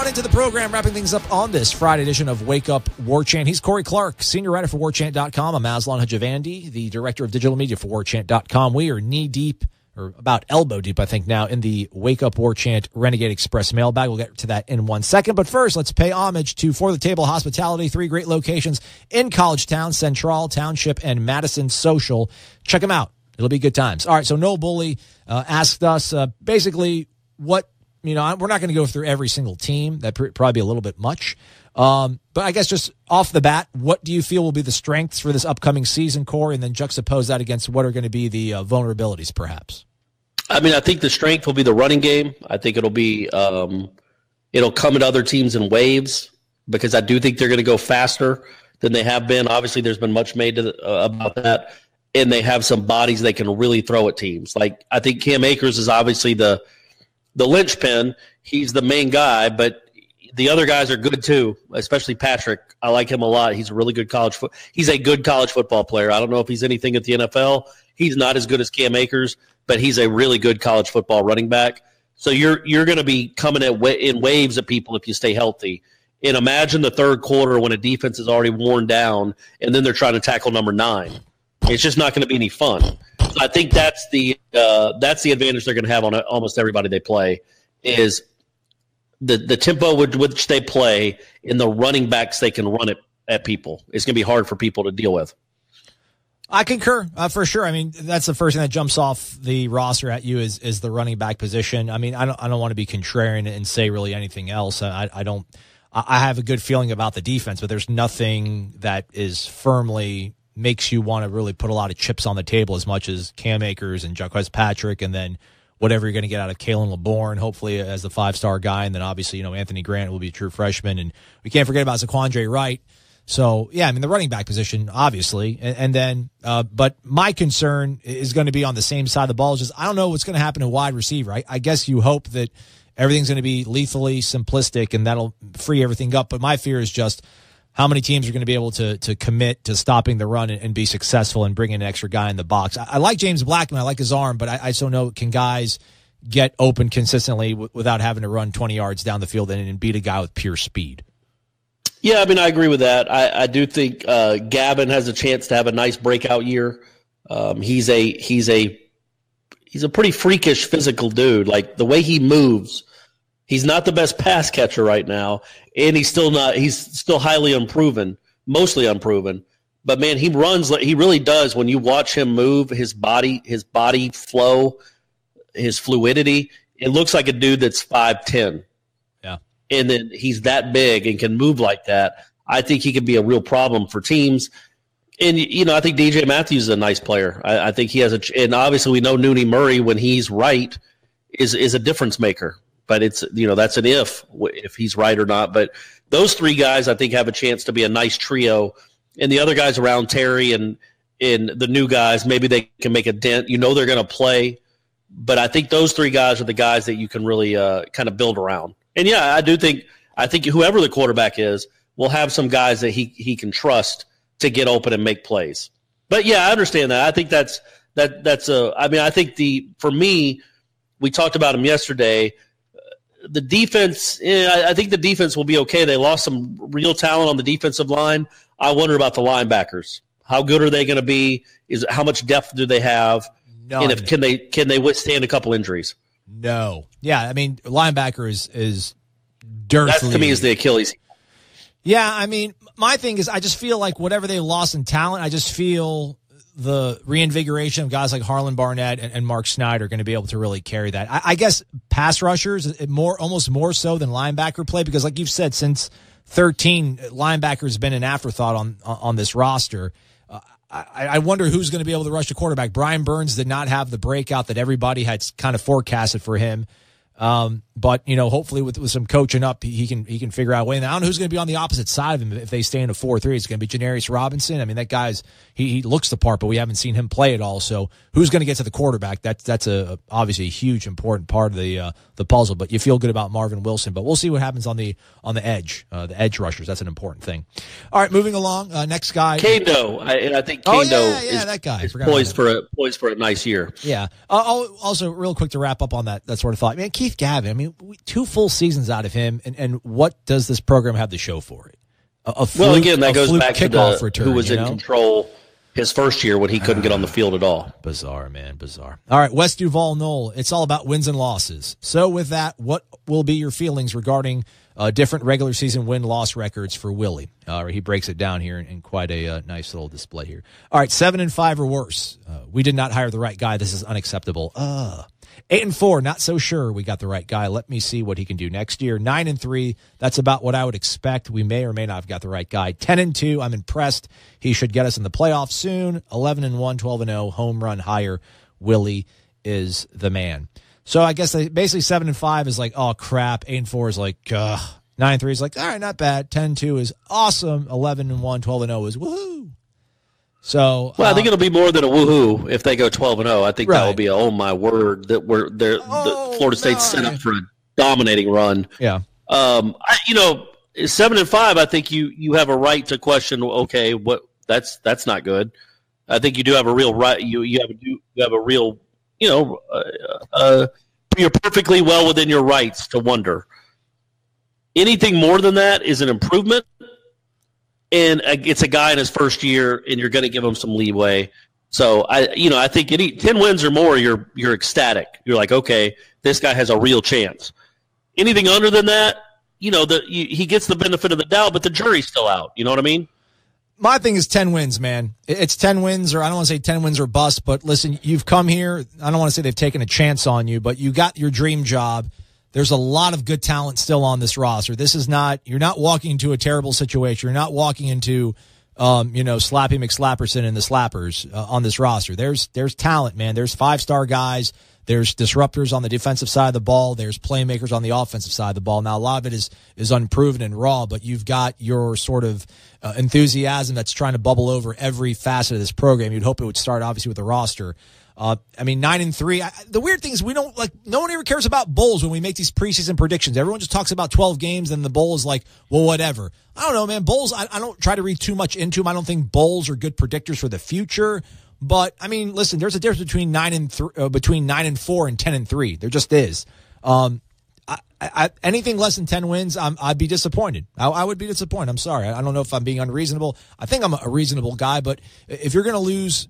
into the program, wrapping things up on this Friday edition of Wake Up War Chant. He's Corey Clark, senior writer for warchant.com. I'm Aslan Hajavandi, the director of digital media for warchant.com. We are knee-deep, or about elbow-deep, I think, now in the Wake Up War Chant Renegade Express mailbag. We'll get to that in 1 second. But first, let's pay homage to For the Table Hospitality, 3 great locations in College Town, Central, Township, and Madison Social. Check them out. It'll be good times. All right, so Noel Bully asked us basically what, we're not going to go through every single team. That'd probably be a little bit much. But I guess just off the bat, what do you feel will be the strengths for this upcoming season, Corey, and then juxtapose that against what are going to be the vulnerabilities, perhaps? I mean, I think the strength will be the running game. I think it'll be it'll come at other teams in waves because I do think they're going to go faster than they have been. Obviously, there's been much made about that, and they have some bodies they can really throw at teams. Like I think Cam Akers is obviously the linchpin. He's the main guy, but the other guys are good too, especially Patrick. I like him a lot. He's a really good he's a good college football player. I don't know if he's anything at the NFL. He's not as good as Cam Akers, but he's a really good college football running back. So you're going to be coming in waves at people if you stay healthy. And imagine the third quarter when a defense is already worn down, and then they're trying to tackle number 9. It's just not going to be any fun. So I think that's the advantage they're going to have on almost everybody they play is the tempo with which they play and the running backs they can run it at people. It's going to be hard for people to deal with. I concur for sure. I mean, that's the first thing that jumps off the roster at you is the running back position. I mean, I don't want to be contrarian and say really anything else. I have a good feeling about the defense, but there's nothing that is firmly makes you want to really put a lot of chips on the table as much as Cam Akers and Jaquez Patrick, and then whatever you're going to get out of Kalen LeBourne, hopefully as the 5-star guy, and then obviously Anthony Grant will be a true freshman, and we can't forget about Zaquandre Wright. So, yeah, I mean, the running back position, obviously. And then, but my concern is going to be on the same side of the ball. Just, I don't know what's going to happen to wide receiver. I guess you hope that everything's going to be lethally simplistic and that'll free everything up. But my fear is just how many teams are going to be able to commit to stopping the run and be successful and bringing an extra guy in the box. I like James Blackman. I like his arm, but I just don't know, can guys get open consistently without having to run 20 yards down the field and beat a guy with pure speed? Yeah, I mean, I agree with that. I do think Gavin has a chance to have a nice breakout year. He's a pretty freakish physical dude. Like the way he moves, he's not the best pass catcher right now, and he's still highly unproven, mostly unproven. But man, he runs like he really does. When you watch him move, his body flow, his fluidity, it looks like a dude that's 5'10". And then he's that big and can move like that. I think he could be a real problem for teams. And, I think DJ Matthews is a nice player. I think he has and obviously we know Nooney Murray, when he's right, is a difference maker. But it's, that's an if he's right or not. But those 3 guys, I think, have a chance to be a nice trio. And the other guys around Terry and the new guys, maybe they can make a dent. They're going to play. But I think those 3 guys are the guys that you can really kind of build around. And, yeah, I think whoever the quarterback is will have some guys that he can trust to get open and make plays. But, yeah, I understand that. I think I think for me, we talked about him yesterday. The defense, I think the defense will be okay. They lost some real talent on the defensive line. I wonder about the linebackers. How good are they going to be? How much depth do they have? None. And can they withstand a couple injuries? No. Yeah, I mean, linebacker is dirtily. That to me is the Achilles. Yeah, I mean, my thing is I just feel like whatever they lost in talent, I just feel the reinvigoration of guys like Harlan Barnett and Mark Snyder are going to be able to really carry that. I guess pass rushers, almost more so than linebacker play, because like you've said, since 2013, linebacker has been an afterthought on this roster. I wonder who's going to be able to rush the quarterback. Brian Burns did not have the breakout that everybody had kind of forecasted for him. But hopefully with some coaching up, he can figure out a way. And I don't know who's going to be on the opposite side of him if they stay in a 4-3. It's going to be Janarius Robinson. I mean, that guy's he looks the part, but we haven't seen him play at all. So who's going to get to the quarterback? That's obviously a huge important part of the puzzle. But you feel good about Marvin Wilson. But we'll see what happens on the edge, the edge rushers. That's an important thing. All right, moving along. Next guy, Kendo. I think Kendo is that guy. Is poised for a nice year. Yeah. Also, real quick to wrap up on that sort of thought, man. Keith Keith Gavin, I mean, 2 full seasons out of him, and what does this program have to show for it? Well, again, that goes back to return, who was in control his first year when he couldn't get on the field at all. Bizarre, man, bizarre. All right, West Duval Knoll, it's all about wins and losses. So with that, what will be your feelings regarding different regular season win-loss records for Willie? He breaks it down here in quite a nice little display here. All right, 7-5 or worse. We did not hire the right guy. This is unacceptable. 8-4, not so sure we got the right guy. Let me see what he can do next year. 9-3, that's about what I would expect. We may or may not have got the right guy. 10-2, I'm impressed. He should get us in the playoffs soon. 11-1, 12-0, home run higher. Willie is the man. So I guess basically 7-5 is like, oh crap. 8-4 is like, 9-3 is like, all right, not bad. 10-2 is awesome. 11-1, 12-0 is woohoo. So, I think it'll be more than a woohoo if they go 12-0. I think that will be a, oh my word, that Florida State's set up for a dominating run. Yeah. 7-5. I think you have a right to question. Okay, that's not good. I think you do have a real right. You have a real. You're perfectly well within your rights to wonder. Anything more than that is an improvement. And it's a guy in his first year, and you're going to give him some leeway. So I think 10 wins or more, you're ecstatic. You're like, okay, this guy has a real chance. Anything under than that, he gets the benefit of the doubt, but the jury's still out. You know what I mean? My thing is 10 wins, man. It's 10 wins, or I don't want to say 10 wins or bust, but listen, you've come here. I don't want to say they've taken a chance on you, but you got your dream job. There's a lot of good talent still on this roster. You're not walking into a terrible situation. You're not walking into, Slappy McSlapperson and the Slappers on this roster. There's talent, man. There's 5-star guys. There's disruptors on the defensive side of the ball. There's playmakers on the offensive side of the ball. Now, a lot of it is unproven and raw, but you've got your sort of enthusiasm that's trying to bubble over every facet of this program. You'd hope it would start, obviously, with the roster. 9-3. The weird thing is no one ever cares about bowls when we make these preseason predictions. Everyone just talks about 12 games, and the bowl is like, well, whatever. I don't know, man. Bowls, I don't try to read too much into them. I don't think bowls are good predictors for the future. But listen, there's a difference between 9-4 and 10-3. There just is. Anything less than 10 wins, I'd be disappointed. I would be disappointed. I'm sorry. I don't know if I'm being unreasonable. I think I'm a reasonable guy, but if you're going to lose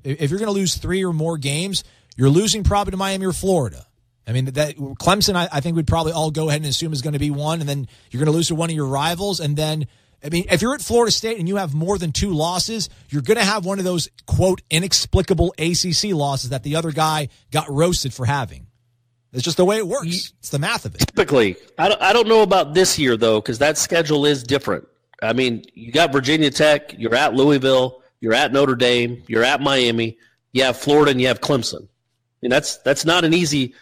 3 or more games, you're losing probably to Miami or Florida. That Clemson, I think we'd probably all go ahead and assume is going to be one, and then you're going to lose to one of your rivals, and then if you're at Florida State and you have more than 2 losses, you're going to have one of those quote inexplicable ACC losses that the other guy got roasted for having. It's just the way it works. It's the math of it. Typically, I don't know about this year, though, because that schedule is different. You got Virginia Tech, you're at Louisville, you're at Notre Dame, you're at Miami, you have Florida, and you have Clemson. That's just not an easy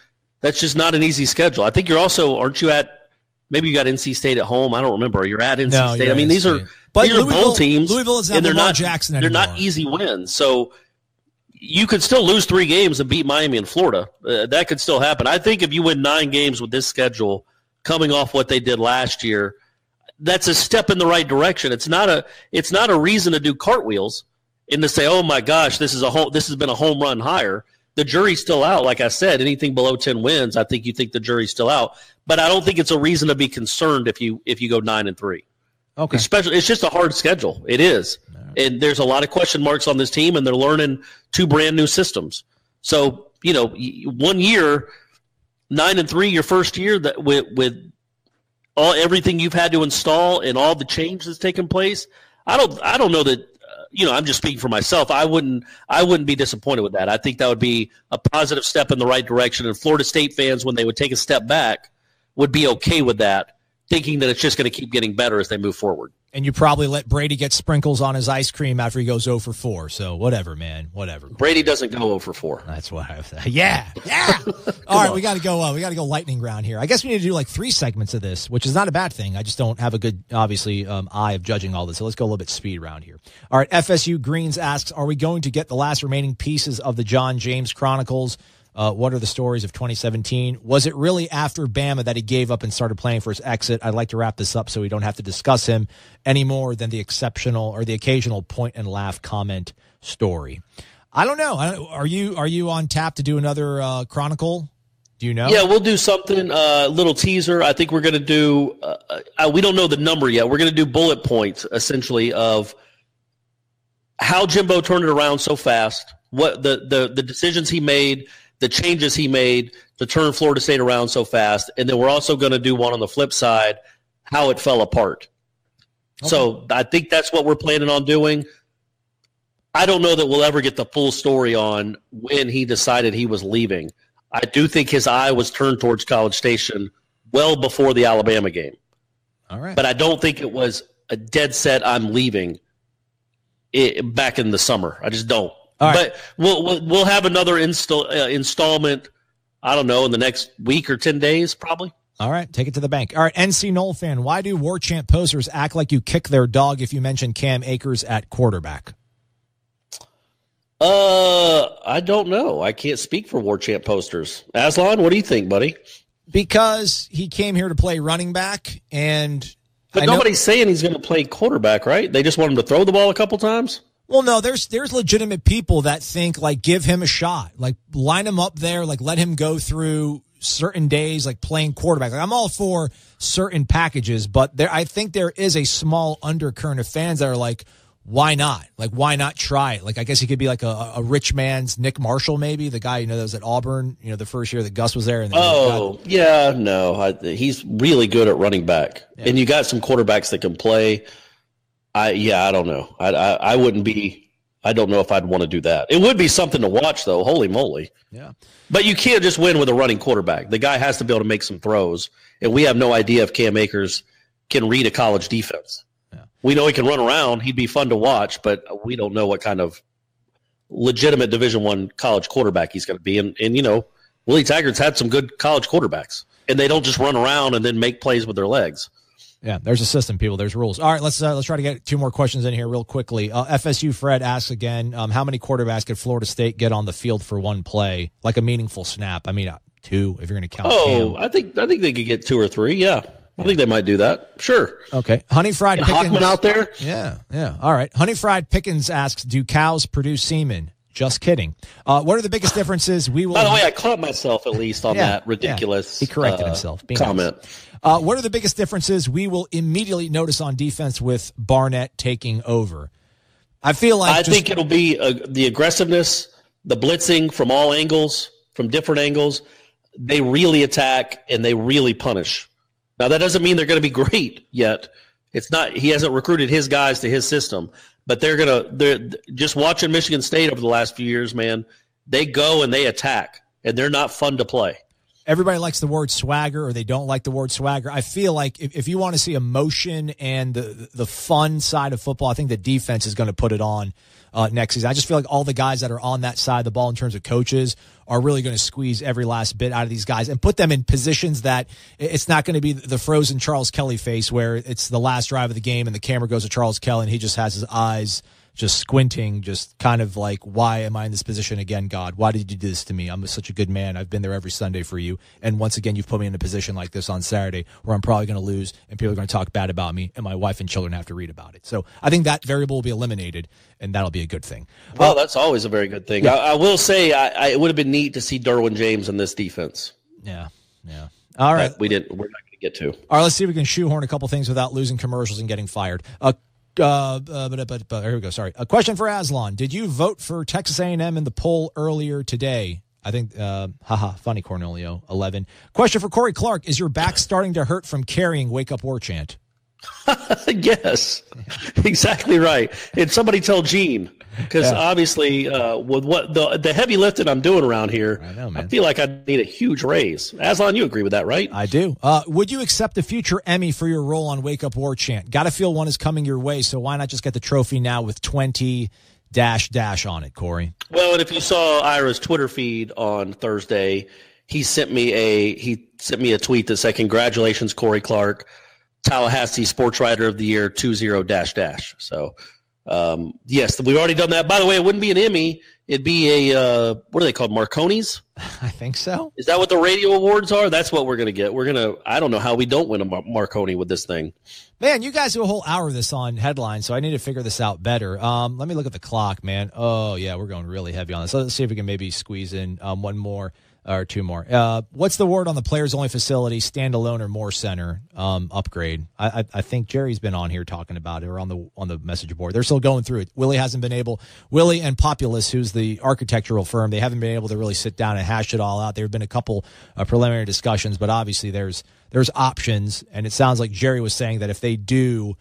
schedule. I think you're also, aren't you at, maybe you got NC State at home? I don't remember. You're at NC State. These are bowl teams. Louisville is not Lamar Jackson anymore. They're not easy wins. So you could still lose 3 games and beat Miami and Florida. That could still happen. I think if you win 9 games with this schedule, coming off what they did last year, that's a step in the right direction. It's not a reason to do cartwheels and to say, oh my gosh, this has been a home run higher. The jury's still out. Like I said, anything below 10 wins, I think you think the jury's still out. But I don't think it's a reason to be concerned if you go 9-3. Okay. Especially, it's just a hard schedule. It is. And there's a lot of question marks on this team, and they're learning 2 brand new systems. So, 1 year, 9-3, your first year, that with everything you've had to install and all the change that's taken place, I don't know that. I'm just speaking for myself. I wouldn't be disappointed with that. I think that would be a positive step in the right direction. And Florida State fans, when they would take a step back, would be okay with that, thinking that it's just going to keep getting better as they move forward. And you probably let Brady get sprinkles on his ice cream after he goes 0 for 4. So whatever, man, whatever. Brady doesn't go 0 for 4. That's what I was. Yeah. All right, we got to go. We got to go lightning round here. I guess we need to do like 3 segments of this, which is not a bad thing. I just don't have a good, obviously, eye of judging all this. So let's go a little bit speed round here. All right, FSU Greens asks, are we going to get the last remaining pieces of the John James Chronicles? What are the stories of 2017? Was it really after Bama that he gave up and started playing for his exit? I'd like to wrap this up so we don't have to discuss him any more than the exceptional or the occasional point and laugh comment story. I don't know. Are you on tap to do another Chronicle Do you know? Yeah, we'll do something, little teaser. I think we're going to do, we don't know the number yet. We're going to do bullet points, essentially, of how Jimbo turned it around so fast, what the decisions he made, the changes he made to turn Florida State around so fast. And then we're also going to do one on the flip side, how it fell apart. Okay. So I think that's what we're planning on doing. I don't know that we'll ever get the full story on when he decided he was leaving. I do think his eye was turned towards College Station well before the Alabama game. All right. But I don't think it was a dead set, I'm leaving back in the summer. I just don't. All right. But we'll have another installment, I don't know, in the next week or 10 days probably. All right, take it to the bank. All right, NC Knoll fan, why do War Chant posters act like you kick their dog if you mention Cam Akers at quarterback? I don't know. I can't speak for War Chant posters. Aslan, what do you think, buddy? Because he came here to play running back, and but nobody's saying he's going to play quarterback, right? They just want him to throw the ball a couple times. Well, no, there's legitimate people that think, like, give him a shot, like line him up there, like let him go through certain days, like playing quarterback. Like, I'm all for certain packages, but I think there is a small undercurrent of fans that are like, why not? Like, why not try it? Like, I guess he could be like a rich man's Nick Marshall, maybe the guy, that was at Auburn, the first year that Gus was there. And he's really good at running back. Yeah. And you got some quarterbacks that can play. I don't know. I wouldn't be, I don't know if I'd want to do that. It would be something to watch though. Holy moly. Yeah. But you can't just win with a running quarterback. The guy has to be able to make some throws. And we have no idea if Cam Akers can read a college defense. We know he can run around. He'd be fun to watch, but we don't know what kind of legitimate Division I college quarterback he's going to be. And Willie Taggart's had some good college quarterbacks, and they don't just run around and then make plays with their legs. Yeah, there's a system, people. There's rules. All right, let's try to get two more questions in here real quickly. FSU Fred asks again, how many quarterbacks could Florida State get on the field for one play, like a meaningful snap? I mean, 2 if you're going to count. Oh, Cam. I think they could get 2 or 3. Yeah. I think they might do that. Sure. Okay. Honey Fried Pickens. Hockman out there? Yeah. All right. Honey Fried Pickens asks, do cows produce semen? Just kidding. What are the biggest differences we will... By the way, I caught myself at least on that ridiculous He corrected himself. Comment. Nice. What are the biggest differences we will immediately notice on defense with Barnett taking over? I think it'll be the aggressiveness, the blitzing from all angles, from different angles. They really attack and they really punish. Now, that doesn't mean they're going to be great yet. It's not. He hasn't recruited his guys to his system, but they're just watching Michigan State over the last few years, man. They go and they attack, and they're not fun to play. Everybody likes the word swagger, or they don't like the word swagger. I feel like if you want to see emotion and the fun side of football, I think the defense is going to put it on next season. I just feel like all the guys that are on that side of the ball in terms of coaches are really going to squeeze every last bit out of these guys and put them in positions that it's not going to be the frozen Charles Kelly face where it's the last drive of the game and the camera goes to Charles Kelly and he just has his eyes just squinting, just kind of like, why am I in this position again, God? Why did you do this to me? I'm such a good man. I've been there every Sunday for you. And once again, you've put me in a position like this on Saturday where I'm probably going to lose and people are going to talk bad about me and my wife and children have to read about it. So I think that variable will be eliminated and that'll be a good thing. Well, that's always a very good thing. Yeah. I will say it would have been neat to see Derwin James in this defense. Yeah. All right. We're not going to get to. All right, let's see if we can shoehorn a couple things without losing commercials and getting fired. Here we go. Sorry. A question for Aslan. Did you vote for Texas A&M in the poll earlier today? I think, funny Cornelio, 11. Question for Corey Clark. Is your back starting to hurt from carrying Wake Up War Chant? Yes, exactly right. And somebody tell Gene, because obviously with what the heavy lifting I'm doing around here, I know, man. I feel like I need a huge raise. Aslan, you agree with that, right? I do. Would you accept a future Emmy for your role on Wake Up War Chant? Got to feel one is coming your way, so why not just get the trophy now with 20 -- on it, Corey? Well, and if you saw Ira's Twitter feed on Thursday, he sent me a tweet that said, "Congratulations, Corey Clark, Tallahassee Sports Writer of the Year 20 --." So, yes, we've already done that. By the way, it wouldn't be an Emmy. It'd be a, what are they called, Marconi's? I think so. Is that what the radio awards are? That's what we're going to get. I don't know how we don't win a Marconi with this thing. Man, you guys do a whole hour of this on headlines, so I need to figure this out better. Let me look at the clock, man. Oh, yeah, we're going really heavy on this. Let's see if we can maybe squeeze in one more Or two more. What's the word on the players-only facility, standalone or more center upgrade? I think Jerry's been on here talking about it, or on the message board. They're still going through it. Willie and Populous, who's the architectural firm, they haven't been able to really sit down and hash it all out. There have been a couple preliminary discussions, but obviously there's options, and it sounds like Jerry was saying that if they do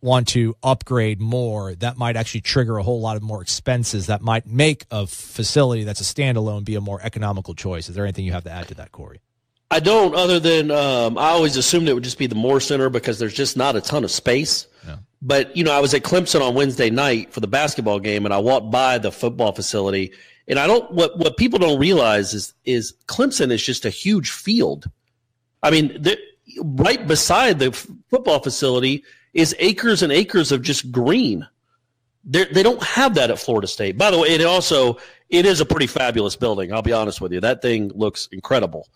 want to upgrade more, that might actually trigger a whole lot of more expenses that might make a facility that's a standalone be a more economical choice. Is there anything you have to add to that, Corey? I don't, other than I always assumed it would just be the Moore Center because there's just not a ton of space. No. But, I was at Clemson on Wednesday night for the basketball game, and I walked by the football facility. And what people don't realize is Clemson is just a huge field. I mean, right beside the football facility is acres and acres of just green. They don't have that at Florida State. By the way, it is a pretty fabulous building. I'll be honest with you. That thing looks incredible.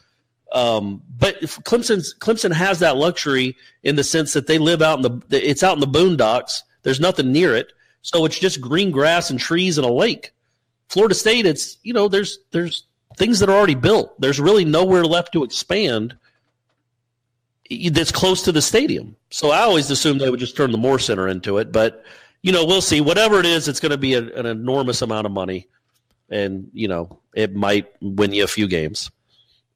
But Clemson has that luxury in the sense that they live it's out in the boondocks. There's nothing near it. So it's just green grass and trees and a lake. Florida State, it's, there's things that are already built. There's really nowhere left to expand that's close to the stadium. So I always assumed they would just turn the Moore Center into it. But, we'll see. Whatever it is, it's going to be an enormous amount of money. And, it might win you a few games.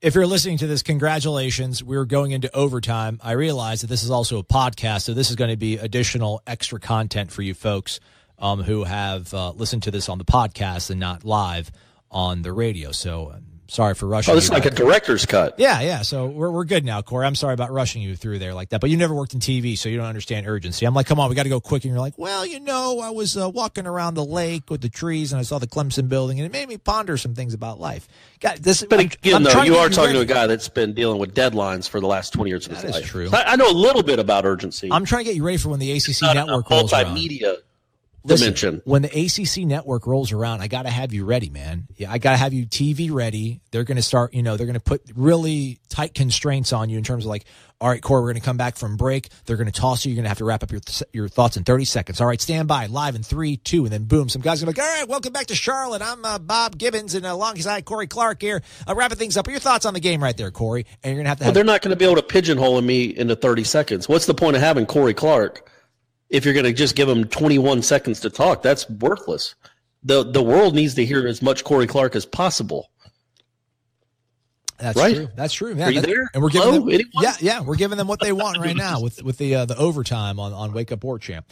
If you're listening to this, congratulations. We're going into overtime. I realize that this is also a podcast, so this is going to be additional extra content for you folks who have listened to this on the podcast and not live on the radio. So sorry for rushing. Oh, this is like a director's cut. Yeah. So we're good now, Corey. I'm sorry about rushing you through there like that. But you never worked in TV, so you don't understand urgency. I'm like, come on, we got to go quick. And you're like, well, I was walking around the lake with the trees, and I saw the Clemson building, and it made me ponder some things about life. God, but again, though, you are talking to a guy that's been dealing with deadlines for the last 20 years of his life. That is true. I know a little bit about urgency. I'm trying to get you ready for when the ACC network rolls around. Multimedia dimension. When the ACC network rolls around, I got to have you ready, man. Yeah, I got to have you TV ready. They're going to start, they're going to put really tight constraints on you in terms of like, all right, Corey, we're going to come back from break. They're going to toss you. You're going to have to wrap up your thoughts in 30 seconds. All right, stand by, live in 3, 2, and then boom. Some guys are going to be like, all right, welcome back to Charlotte. I'm Bob Gibbons, and alongside Corey Clark here. Wrapping things up. What are your thoughts on the game right there, Corey? And you're going to have they're not going to be able to pigeonhole me into 30 seconds. What's the point of having Corey Clark if you're going to just give him 21 seconds to talk? That's worthless. The world needs to hear as much Corey Clark as possible. That's right? true. That's true. Yeah, Are you there? And we're giving them, anyone? yeah, we're giving them what they want right now with the overtime on Wake Up War Champ.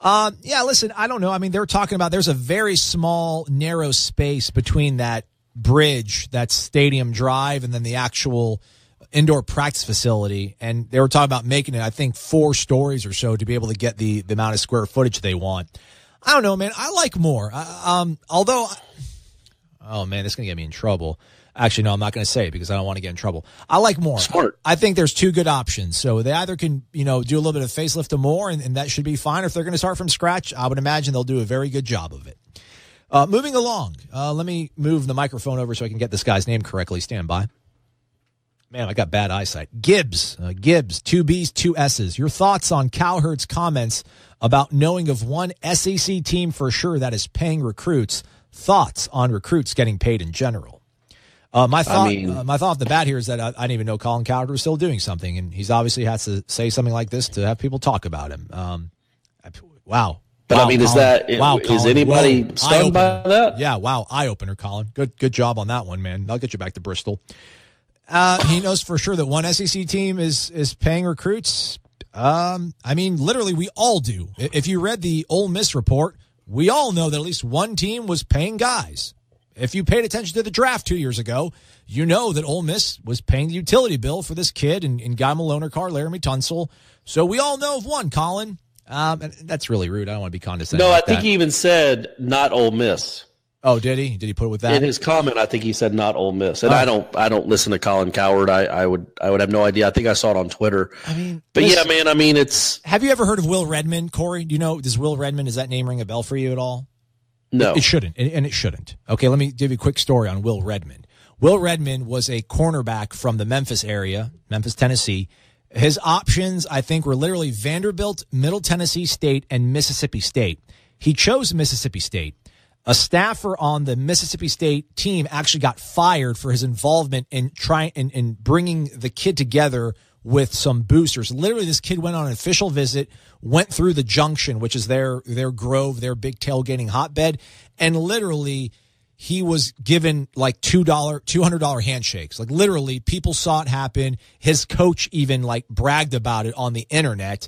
Listen, I don't know. I mean, they're talking about there's a very small, narrow space between that bridge, that Stadium Drive, and then the actual indoor practice facility. And they were talking about making it, I think, 4 stories or so to be able to get the amount of square footage they want. I don't know, man. I like more. Although, oh man, this is going to get me in trouble. Actually, no, I'm not going to say it because I don't want to get in trouble. I like more. Smart. I think there's 2 good options. So they either can, do a little bit of facelift to more, and that should be fine. Or if they're going to start from scratch, I would imagine they'll do a very good job of it. Moving along, let me move the microphone over so I can get this guy's name correctly. Stand by. Man, I got bad eyesight. Gibbs, 2 B's, 2 S's. Your thoughts on Cowherd's comments about knowing of one SEC team for sure that is paying recruits. Thoughts on recruits getting paid in general. My thought off the bat here is that I didn't even know Colin Cowherd was still doing something, and he's obviously has to say something like this to have people talk about him. Wow. But wow, I mean, Colin. is anybody stunned by that? Yeah, wow, eye opener, Colin. Good job on that one, man. I'll get you back to Bristol. He knows for sure that one SEC team is paying recruits. I mean, literally, we all do. If you read the Ole Miss report, we all know that at least one team was paying guys. If you paid attention to the draft 2 years ago, you know that Ole Miss was paying the utility bill for this kid in Guy Malone or Carl Laramie Tunsil. So we all know of one, Colin. And that's really rude. I don't want to be condescending. No, I think he even said not Ole Miss. Oh, did he? Did he put it with that? In his comment, I think he said not Ole Miss. And I don't listen to Colin Cowherd. I would have no idea. I think I saw it on Twitter. I mean, but listen, yeah, man, I mean, it's. Have you ever heard of Will Redmond, Corey? Do you know, does that name ring a bell for you at all? No. It shouldn't, and it shouldn't. Okay, let me give you a quick story on Will Redmond. Will Redmond was a cornerback from the Memphis area, Memphis, Tennessee. His options, I think, were literally Vanderbilt, Middle Tennessee State, and Mississippi State. He chose Mississippi State. A staffer on the Mississippi State team actually got fired for his involvement in in bringing the kid together with some boosters. Literally, this kid went on an official visit, went through the Junction, which is their grove, their big tailgating hotbed, and literally he was given like $200 handshakes. Like literally, people saw it happen. His coach even like bragged about it on the internet.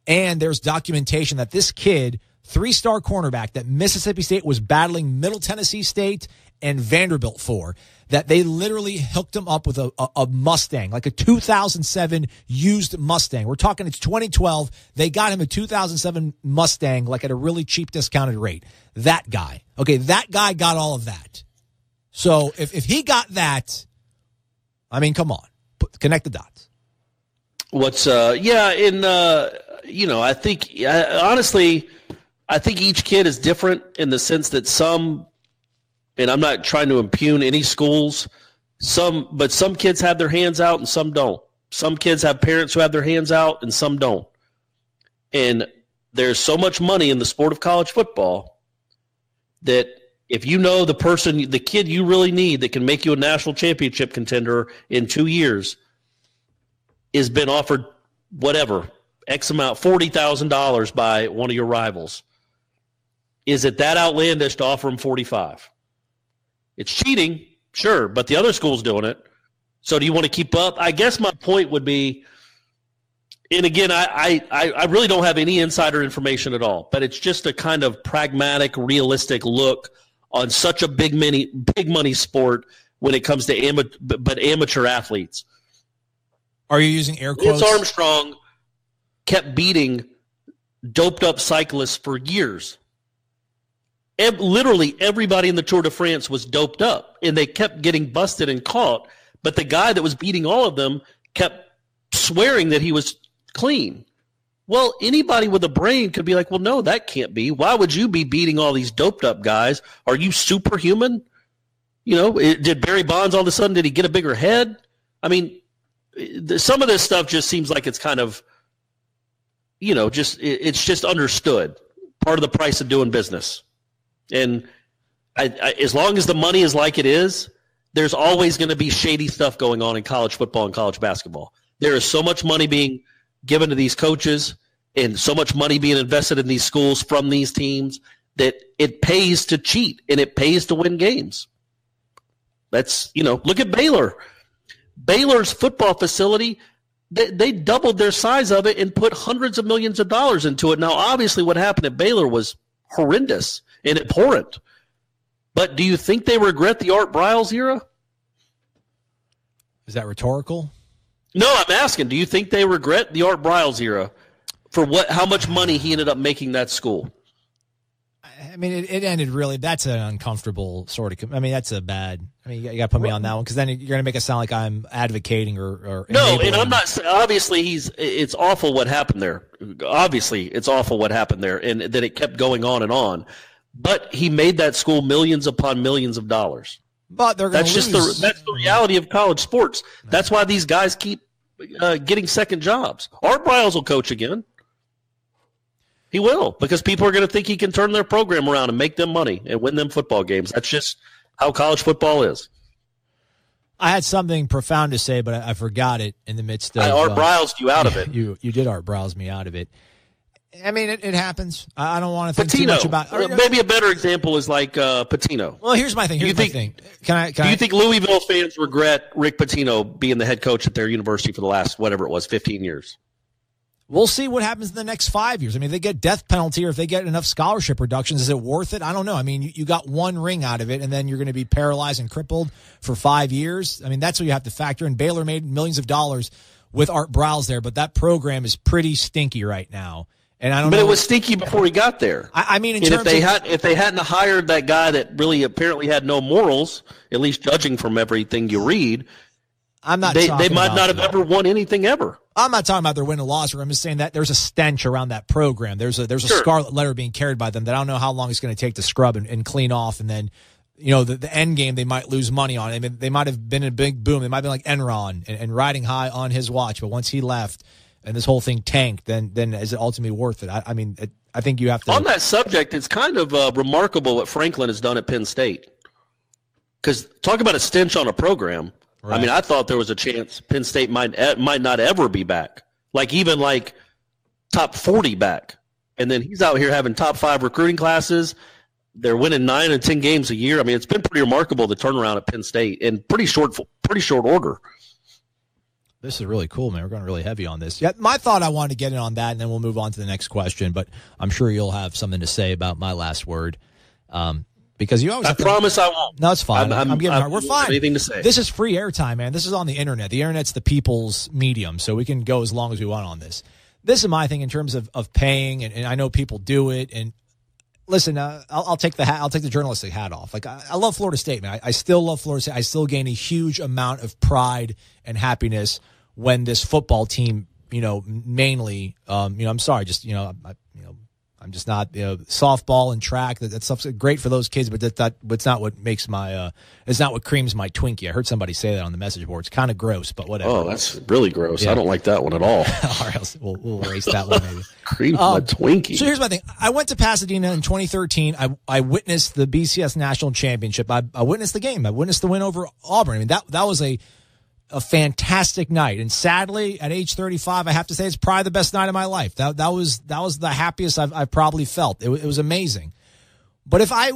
And there's documentation that this kid, 3-star cornerback that Mississippi State was battling Middle Tennessee State and Vanderbilt for, that they literally hooked him up with a Mustang, like a 2007 used Mustang. We're talking it's 2012. They got him a 2007 Mustang, like at a really cheap discounted rate. That guy. Okay, that guy got all of that. So if he got that, I mean, come on. Connect the dots. I think, honestly, I think each kid is different in the sense that some, and I'm not trying to impugn any schools, but some kids have their hands out and some don't. Some kids have parents who have their hands out and some don't. And there's so much money in the sport of college football that if you know the kid you really need that can make you a national championship contender in 2 years has been offered whatever, X amount, $40,000 by one of your rivals. Is it that outlandish to offer him 45? It's cheating, sure, but the other school's doing it. So do you want to keep up? I guess my point would be, and again, I really don't have any insider information at all, but it's just a kind of pragmatic, realistic look on such a big money sport when it comes to amateur athletes. Are you using air quotes? Lance Armstrong kept beating doped up cyclists for years. Literally everybody in the Tour de France was doped up, and they kept getting busted and caught. But the guy that was beating all of them kept swearing that he was clean. Well, anybody with a brain could be like, well, no, that can't be. Why would you be beating all these doped up guys? Are you superhuman? Did Barry Bonds all of a sudden, did he get a bigger head? I mean, some of this stuff just seems like it's kind of, it's just understood. Part of the price of doing business. And as long as the money is like it is, there's always going to be shady stuff going on in college football and college basketball. There is so much money being given to these coaches and so much money being invested in these schools from these teams that it pays to cheat and it pays to win games. That's, look at Baylor. Baylor's football facility, they doubled their size of it and put hundreds of millions of dollars into it. Now, obviously what happened at Baylor was horrendous and abhorrent. But do you think they regret the Art Briles era? Is that rhetorical? No, I'm asking, do you think they regret the Art Briles era for how much money he ended up making that school? I mean, it ended really, that's an uncomfortable sort of, that's a bad, you got to put me on that one, because then you're going to make it sound like I'm advocating or no, and I'm not, obviously it's awful what happened there. Obviously, it's awful what happened there, and that it kept going on and on. But he made that school millions upon millions of dollars. But they're going to lose. That's the reality of college sports. That's why these guys keep getting second jobs. Art Briles will coach again. He will, because people are going to think he can turn their program around and make them money and win them football games. That's just how college football is. I had something profound to say, but I forgot it in the midst of. Art Briles you out of it. You did Art Briles me out of it. I mean, it happens. I don't want to think too much about it. Maybe a better example is like Pitino. Well, here's my thing. Do you think Louisville fans regret Rick Pitino being the head coach at their university for the last, whatever it was, 15 years? We'll see what happens in the next 5 years. I mean, if they get death penalty or if they get enough scholarship reductions, is it worth it? I don't know. I mean, you got one ring out of it, and then you're going to be paralyzed and crippled for 5 years. I mean, that's what you have to factor in. Baylor made millions of dollars with Art Briles there, but that program is pretty stinky right now. And I don't know. But it was stinky before he got there. I mean, if they hadn't hired that guy that really apparently had no morals, at least judging from everything you read, they might not have ever won anything ever. I'm not talking about their win or loss. I'm just saying that there's a stench around that program. There's a scarlet letter being carried by them that I don't know how long it's going to take to scrub and clean off. And then, the end game, they might lose money on. I mean, they might have been a big boom. They might have been like Enron and riding high on his watch. But once he left, and this whole thing tanked, then is it ultimately worth it? I think you have to. On that subject, it's kind of remarkable what Franklin has done at Penn State. Because talk about a stench on a program. Right. I mean, I thought there was a chance Penn State might not ever be back, even top 40 back. And then he's out here having top 5 recruiting classes. They're winning 9 and 10 games a year. I mean, it's been pretty remarkable, the turnaround at Penn State in pretty short order. This is really cool, man. We're going really heavy on this. Yeah, my thought, I wanted to get in on that, and then we'll move on to the next question. But I'm sure you'll have something to say about my last word, because you always. I promise I won't. No, it's fine. I'm giving hard. We're fine. Anything to say? This is free airtime, man. This is on the internet. The internet's the people's medium, so we can go as long as we want on this. This is my thing in terms of paying, and I know people do it. And listen, I'll take the journalistic hat off. Like I love Florida State, man. I still love Florida State. I still gain a huge amount of pride and happiness when this football team, mainly, I'm sorry, just, I'm just not, softball and track. That stuff's great for those kids, but it's not what makes it's not what creams my Twinkie. I heard somebody say that on the message board. It's kind of gross, but whatever. Oh, that's really gross. Yeah. I don't like that one at all. All right, we'll erase that one maybe. Creams my Twinkie. So here's my thing. I went to Pasadena in 2013. I witnessed the BCS National Championship. I witnessed the game. I witnessed the win over Auburn. I mean, that was a fantastic night. And sadly, at age 35, I have to say it's probably the best night of my life. That was the happiest I've probably felt. It was amazing. But if I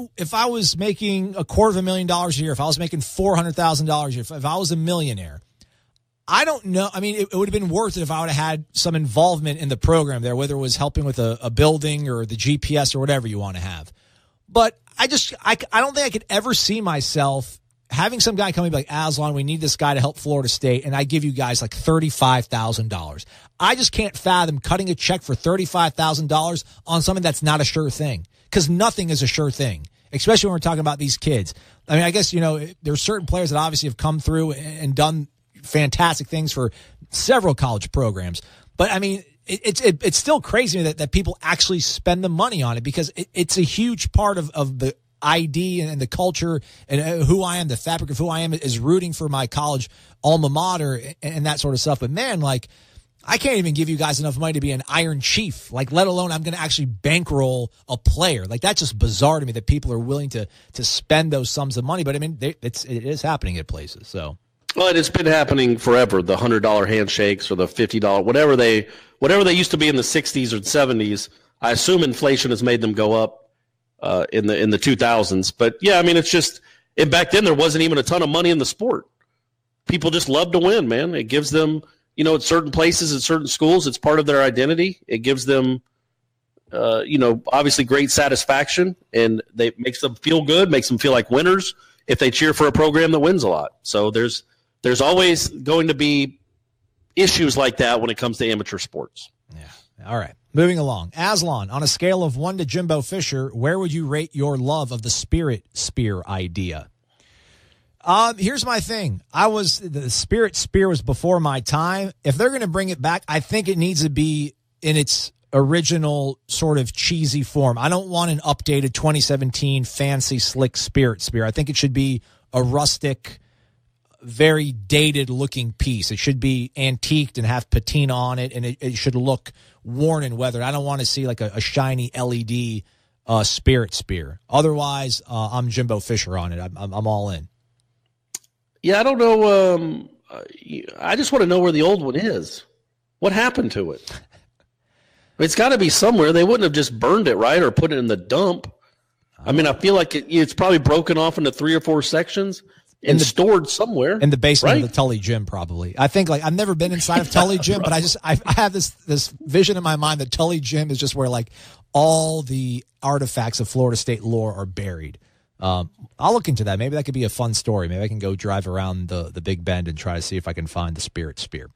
was making $250,000 a year, if I was making $400,000 a year, if I was a millionaire, I don't know. I mean, it would have been worth it if I would have had some involvement in the program there, whether it was helping with a building or the GPS or whatever you want to have. But I don't think I could ever see myself having some guy come and be like, Aslan, we need this guy to help Florida State, and I give you guys like $35,000. I just can't fathom cutting a check for $35,000 on something that's not a sure thing, because nothing is a sure thing, especially when we're talking about these kids. I mean, I guess, there's certain players that obviously have come through and done fantastic things for several college programs. But, I mean, it's still crazy that people actually spend the money on it, because it's a huge part of the ID and the culture and who I am, the fabric of who I am is rooting for my college alma mater and that sort of stuff. But man, like, I can't even give you guys enough money to be an Iron Chief, like, let alone I'm going to actually bankroll a player. Like, that's just bizarre to me that people are willing to spend those sums of money. But I mean, it is happening at places. So, well, it's been happening forever. The $100 handshakes or the $50, whatever they used to be in the 60s or 70s. I assume inflation has made them go up in the 2000s. But yeah, I mean, it's just, and back then there wasn't even a ton of money in the sport. People just love to win, man. It gives them, at certain places, at certain schools, it's part of their identity. It gives them, obviously great satisfaction, and it makes them feel good, makes them feel like winners if they cheer for a program that wins a lot. So there's always going to be issues like that when it comes to amateur sports. Yeah. All right. Moving along. Aslan, on a scale of 1 to Jimbo Fisher, where would you rate your love of the Spirit Spear idea? Here's my thing. The Spirit Spear was before my time. If they're going to bring it back, I think it needs to be in its original sort of cheesy form. I don't want an updated 2017 fancy slick Spirit Spear. I think it should be a rustic, very dated looking piece. It should be antiqued and have patina on it, and it should look worn and weathered. I don't want to see like a shiny LED Spirit Spear. Otherwise, I'm Jimbo Fisher on it. I'm all in. Yeah, I don't know. I just want to know where the old one is. What happened to it? It's got to be somewhere. They wouldn't have just burned it, right, or put it in the dump. I mean, I feel like it's probably broken off into 3 or 4 sections and stored somewhere in the basement of the Tully Gym, probably. I think, like, I've never been inside of Tully Gym, but I have this vision in my mind that Tully Gym is just where, like, all the artifacts of Florida State lore are buried. I'll look into that. Maybe that could be a fun story. Maybe I can go drive around the Big Bend and try to see if I can find the Spirit Spear.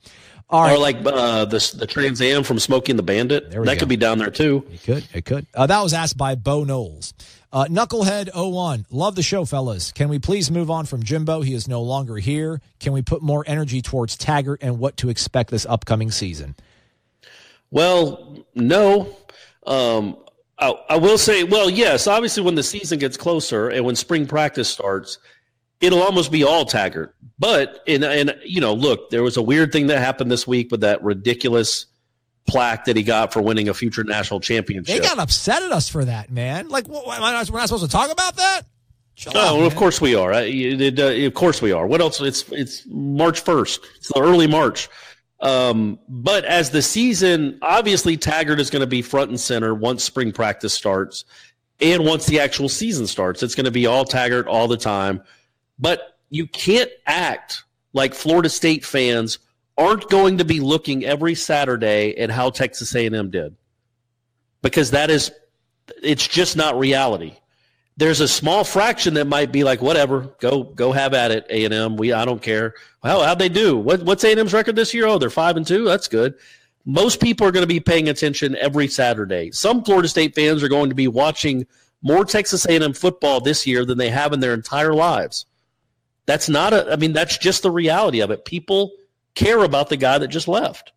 All right. Or like the Trans Am from Smokey and the Bandit. That could be down there too. It could. That was asked by Bo Knowles. Knucklehead 01. Love the show, fellas. Can we please move on from Jimbo? He is no longer here. Can we put more energy towards Taggart and what to expect this upcoming season? Well, no. I will say, well, yes, obviously when the season gets closer and when spring practice starts, it'll almost be all Taggart. But, and look, there was a weird thing that happened this week with that ridiculous plaque that he got for winning a future national championship. They got upset at us for that, man. Like, we're not supposed to talk about that? Well, of course we are. Of course we are. What else? It's March 1st. It's the early March. But as the season, obviously Taggart is going to be front and center once spring practice starts and once the actual season starts. It's going to be all Taggart all the time. But you can't act like Florida State fans aren't going to be looking every Saturday at how Texas A&M did, because it's just not reality. There's a small fraction that might be like, whatever, go have at it, A&M. I don't care. How'd they do? What's A&M's record this year? Oh, they're 5-2. That's good. Most people are going to be paying attention every Saturday. Some Florida State fans are going to be watching more Texas A&M football this year than they have in their entire lives. That's just the reality of it. People care about the guy that just left.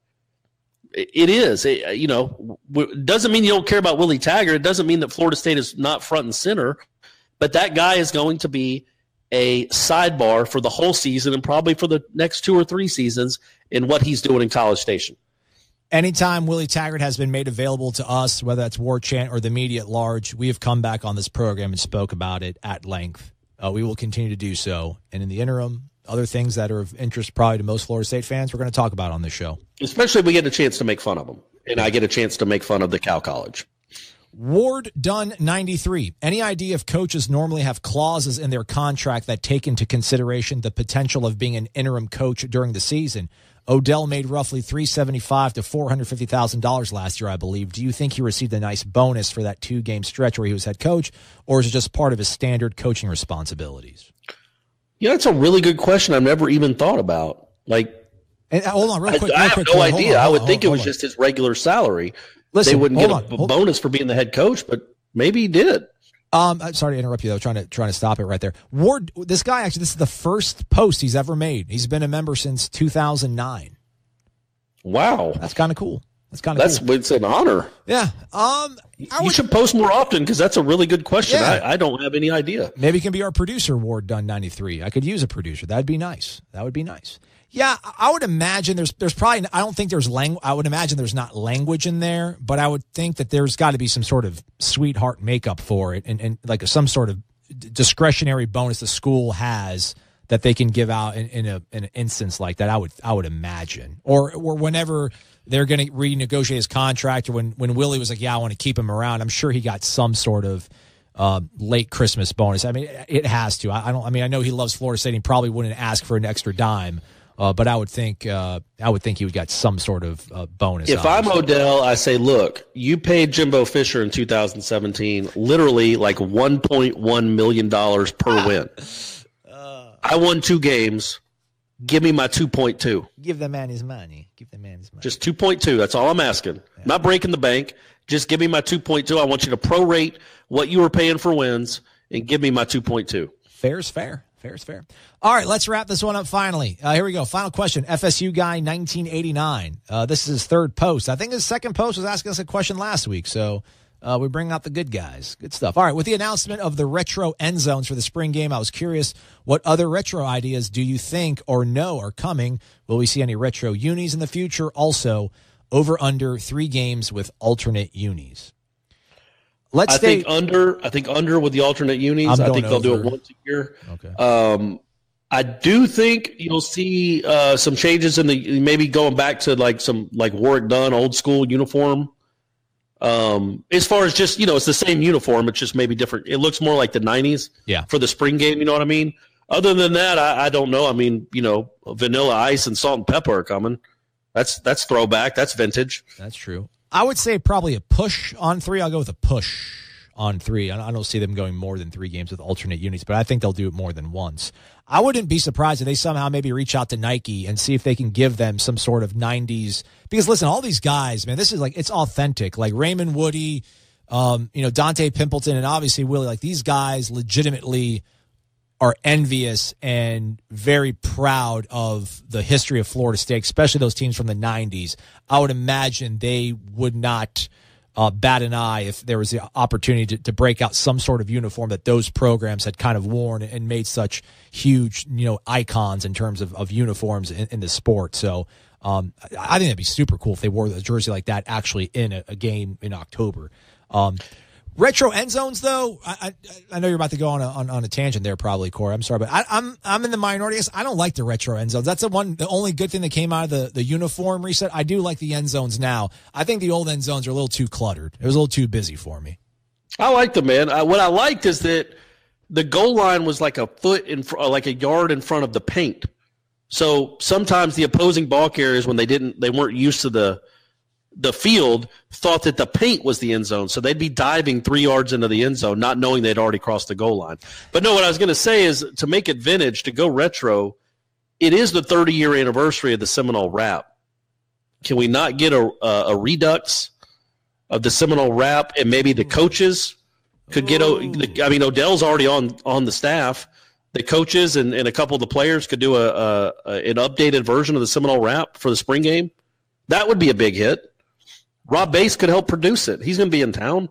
It is. It doesn't mean you don't care about Willie Taggart. It doesn't mean that Florida State is not front and center. But that guy is going to be a sidebar for the whole season and probably for the next 2 or 3 seasons in what he's doing in College Station. Anytime Willie Taggart has been made available to us, whether that's War Chant or the media at large, we have come back on this program and spoke about it at length. We will continue to do so. And in the interim, other things that are of interest probably to most Florida State fans we're going to talk about on this show. Especially if we get a chance to make fun of them. And I get a chance to make fun of the Cal College. Ward Dunn 93. Any idea if coaches normally have clauses in their contract that take into consideration the potential of being an interim coach during the season? Odell made roughly $375,000 to $450,000 last year, I believe. Do you think he received a nice bonus for that 2-game stretch where he was head coach, or is it just part of his standard coaching responsibilities? Yeah, that's a really good question I've never even thought about. Hold on, real quick. I have no idea. I would think it was just his regular salary. Listen, they wouldn't get a bonus for being the head coach, but maybe he did. I'm sorry to interrupt you, though. Trying to stop it right there. Ward, this guy actually, this is the first post he's ever made. He's been a member since 2009. Wow, that's kind of cool. It's an honor. Yeah. You should post more often because that's a really good question. Yeah. I don't have any idea. Maybe he can be our producer, Ward Dunn 93. I could use a producer. That'd be nice. Yeah, I would imagine there's probably, I don't think there's I would imagine there's not language in there, but I would think that there's got to be some sort of sweetheart makeup for it and like some sort of discretionary bonus the school has that they can give out in an instance like that. I would imagine, or whenever they're going to renegotiate his contract, or when Willie was like, yeah, I want to keep him around, I'm sure he got some sort of late Christmas bonus. I mean, it has to. I know he loves Florida State. And he probably wouldn't ask for an extra dime. But I would think he would get some sort of bonus. If obviously. I'm Odell, I say, look, you paid Jimbo Fisher in 2017 literally like $1.1 million per win. I won 2 games. Give me my 2.2. Give the man his money. Just 2.2. That's all I'm asking. Yeah. Not breaking the bank. Just give me my 2.2. I want you to prorate what you were paying for wins and give me my 2.2. Fair's fair. All right, let's wrap this one up finally. Here we go. Final question. FSU guy 1989. This is his third post. I think his second post was asking us a question last week, so we bring out the good guys. Good stuff. All right, with the announcement of the retro end zones for the spring game, I was curious, what other retro ideas do you think or know are coming? Will we see any retro unis in the future? Also, over under 3 games with alternate unis. I think under with the alternate unis. I think they'll do it once a year. Okay. I do think you'll see some changes in maybe going back to some Warwick Dunn old school uniform. As far as just it's the same uniform, it's just maybe different. It looks more like the 90s. Yeah. For the spring game, you know what I mean? Other than that, I don't know. I mean, Vanilla Ice and Salt and Pepper are coming. That's throwback. That's vintage. That's true. I would say probably a push on 3. I'll go with a push on 3. I don't see them going more than 3 games with alternate units, but I think they'll do it more than once. I wouldn't be surprised if they somehow maybe reach out to Nike and see if they can give them some sort of 90s. Because listen, all these guys, man, this is it's authentic. Like Raymond Woody, Dante Pimpleton, and obviously Willie. These guys legitimately are envious and very proud of the history of Florida State, especially those teams from the 90s. I would imagine they would not bat an eye if there was the opportunity to break out some sort of uniform that those programs had kind of worn and made such huge, icons in terms of uniforms in the sport. So I think that'd be super cool if they wore the jersey like that actually in a game in October. Retro end zones, though, I know you're about to go on a tangent there, probably, Corey. I'm sorry, but I'm in the minority. I don't like the retro end zones. That's the only good thing that came out of the uniform reset. I do like the end zones now. I think the old end zones are a little too cluttered. It was a little too busy for me. I like them, man. What I liked is that the goal line was like a yard in front of the paint. So sometimes the opposing ball carriers, when they weren't used to the field, thought that the paint was the end zone. So they'd be diving 3 yards into the end zone, not knowing they'd already crossed the goal line. But no, what I was going to say is, to make it vintage, to go retro, it is the 30-year anniversary of the Seminole Wrap. Can we not get a redux of the Seminole Wrap, and maybe the coaches could get Odell's already on the staff. The coaches and a couple of the players could do an updated version of the Seminole Wrap for the spring game. That would be a big hit. Rob Bass could help produce it. He's going to be in town.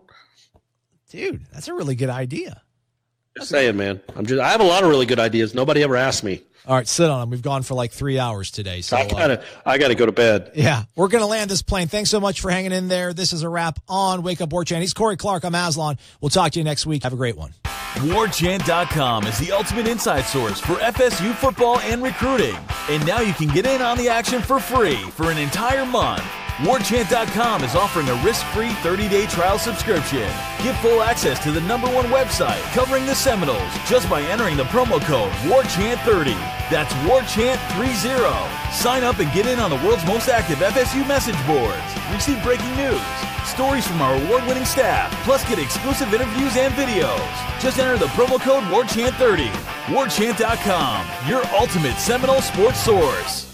Dude, that's a really good idea. Just saying, man. I have a lot of really good ideas. Nobody ever asked me. All right, sit on them. We've gone for like 3 hours today. So I gotta go to bed. Yeah, we're going to land this plane. Thanks so much for hanging in there. This is a wrap on Wake Up War Chant. He's Corey Clark. I'm Aslan. We'll talk to you next week. Have a great one. WarChant.com is the ultimate inside source for FSU football and recruiting. And now you can get in on the action for free for an entire month. WarChant.com is offering a risk-free 30-day trial subscription. Get full access to the #1 website covering the Seminoles just by entering the promo code WarChant30. That's WarChant30. Sign up and get in on the world's most active FSU message boards. Receive breaking news, stories from our award-winning staff, plus get exclusive interviews and videos. Just enter the promo code WarChant30. WarChant.com, your ultimate Seminole sports source.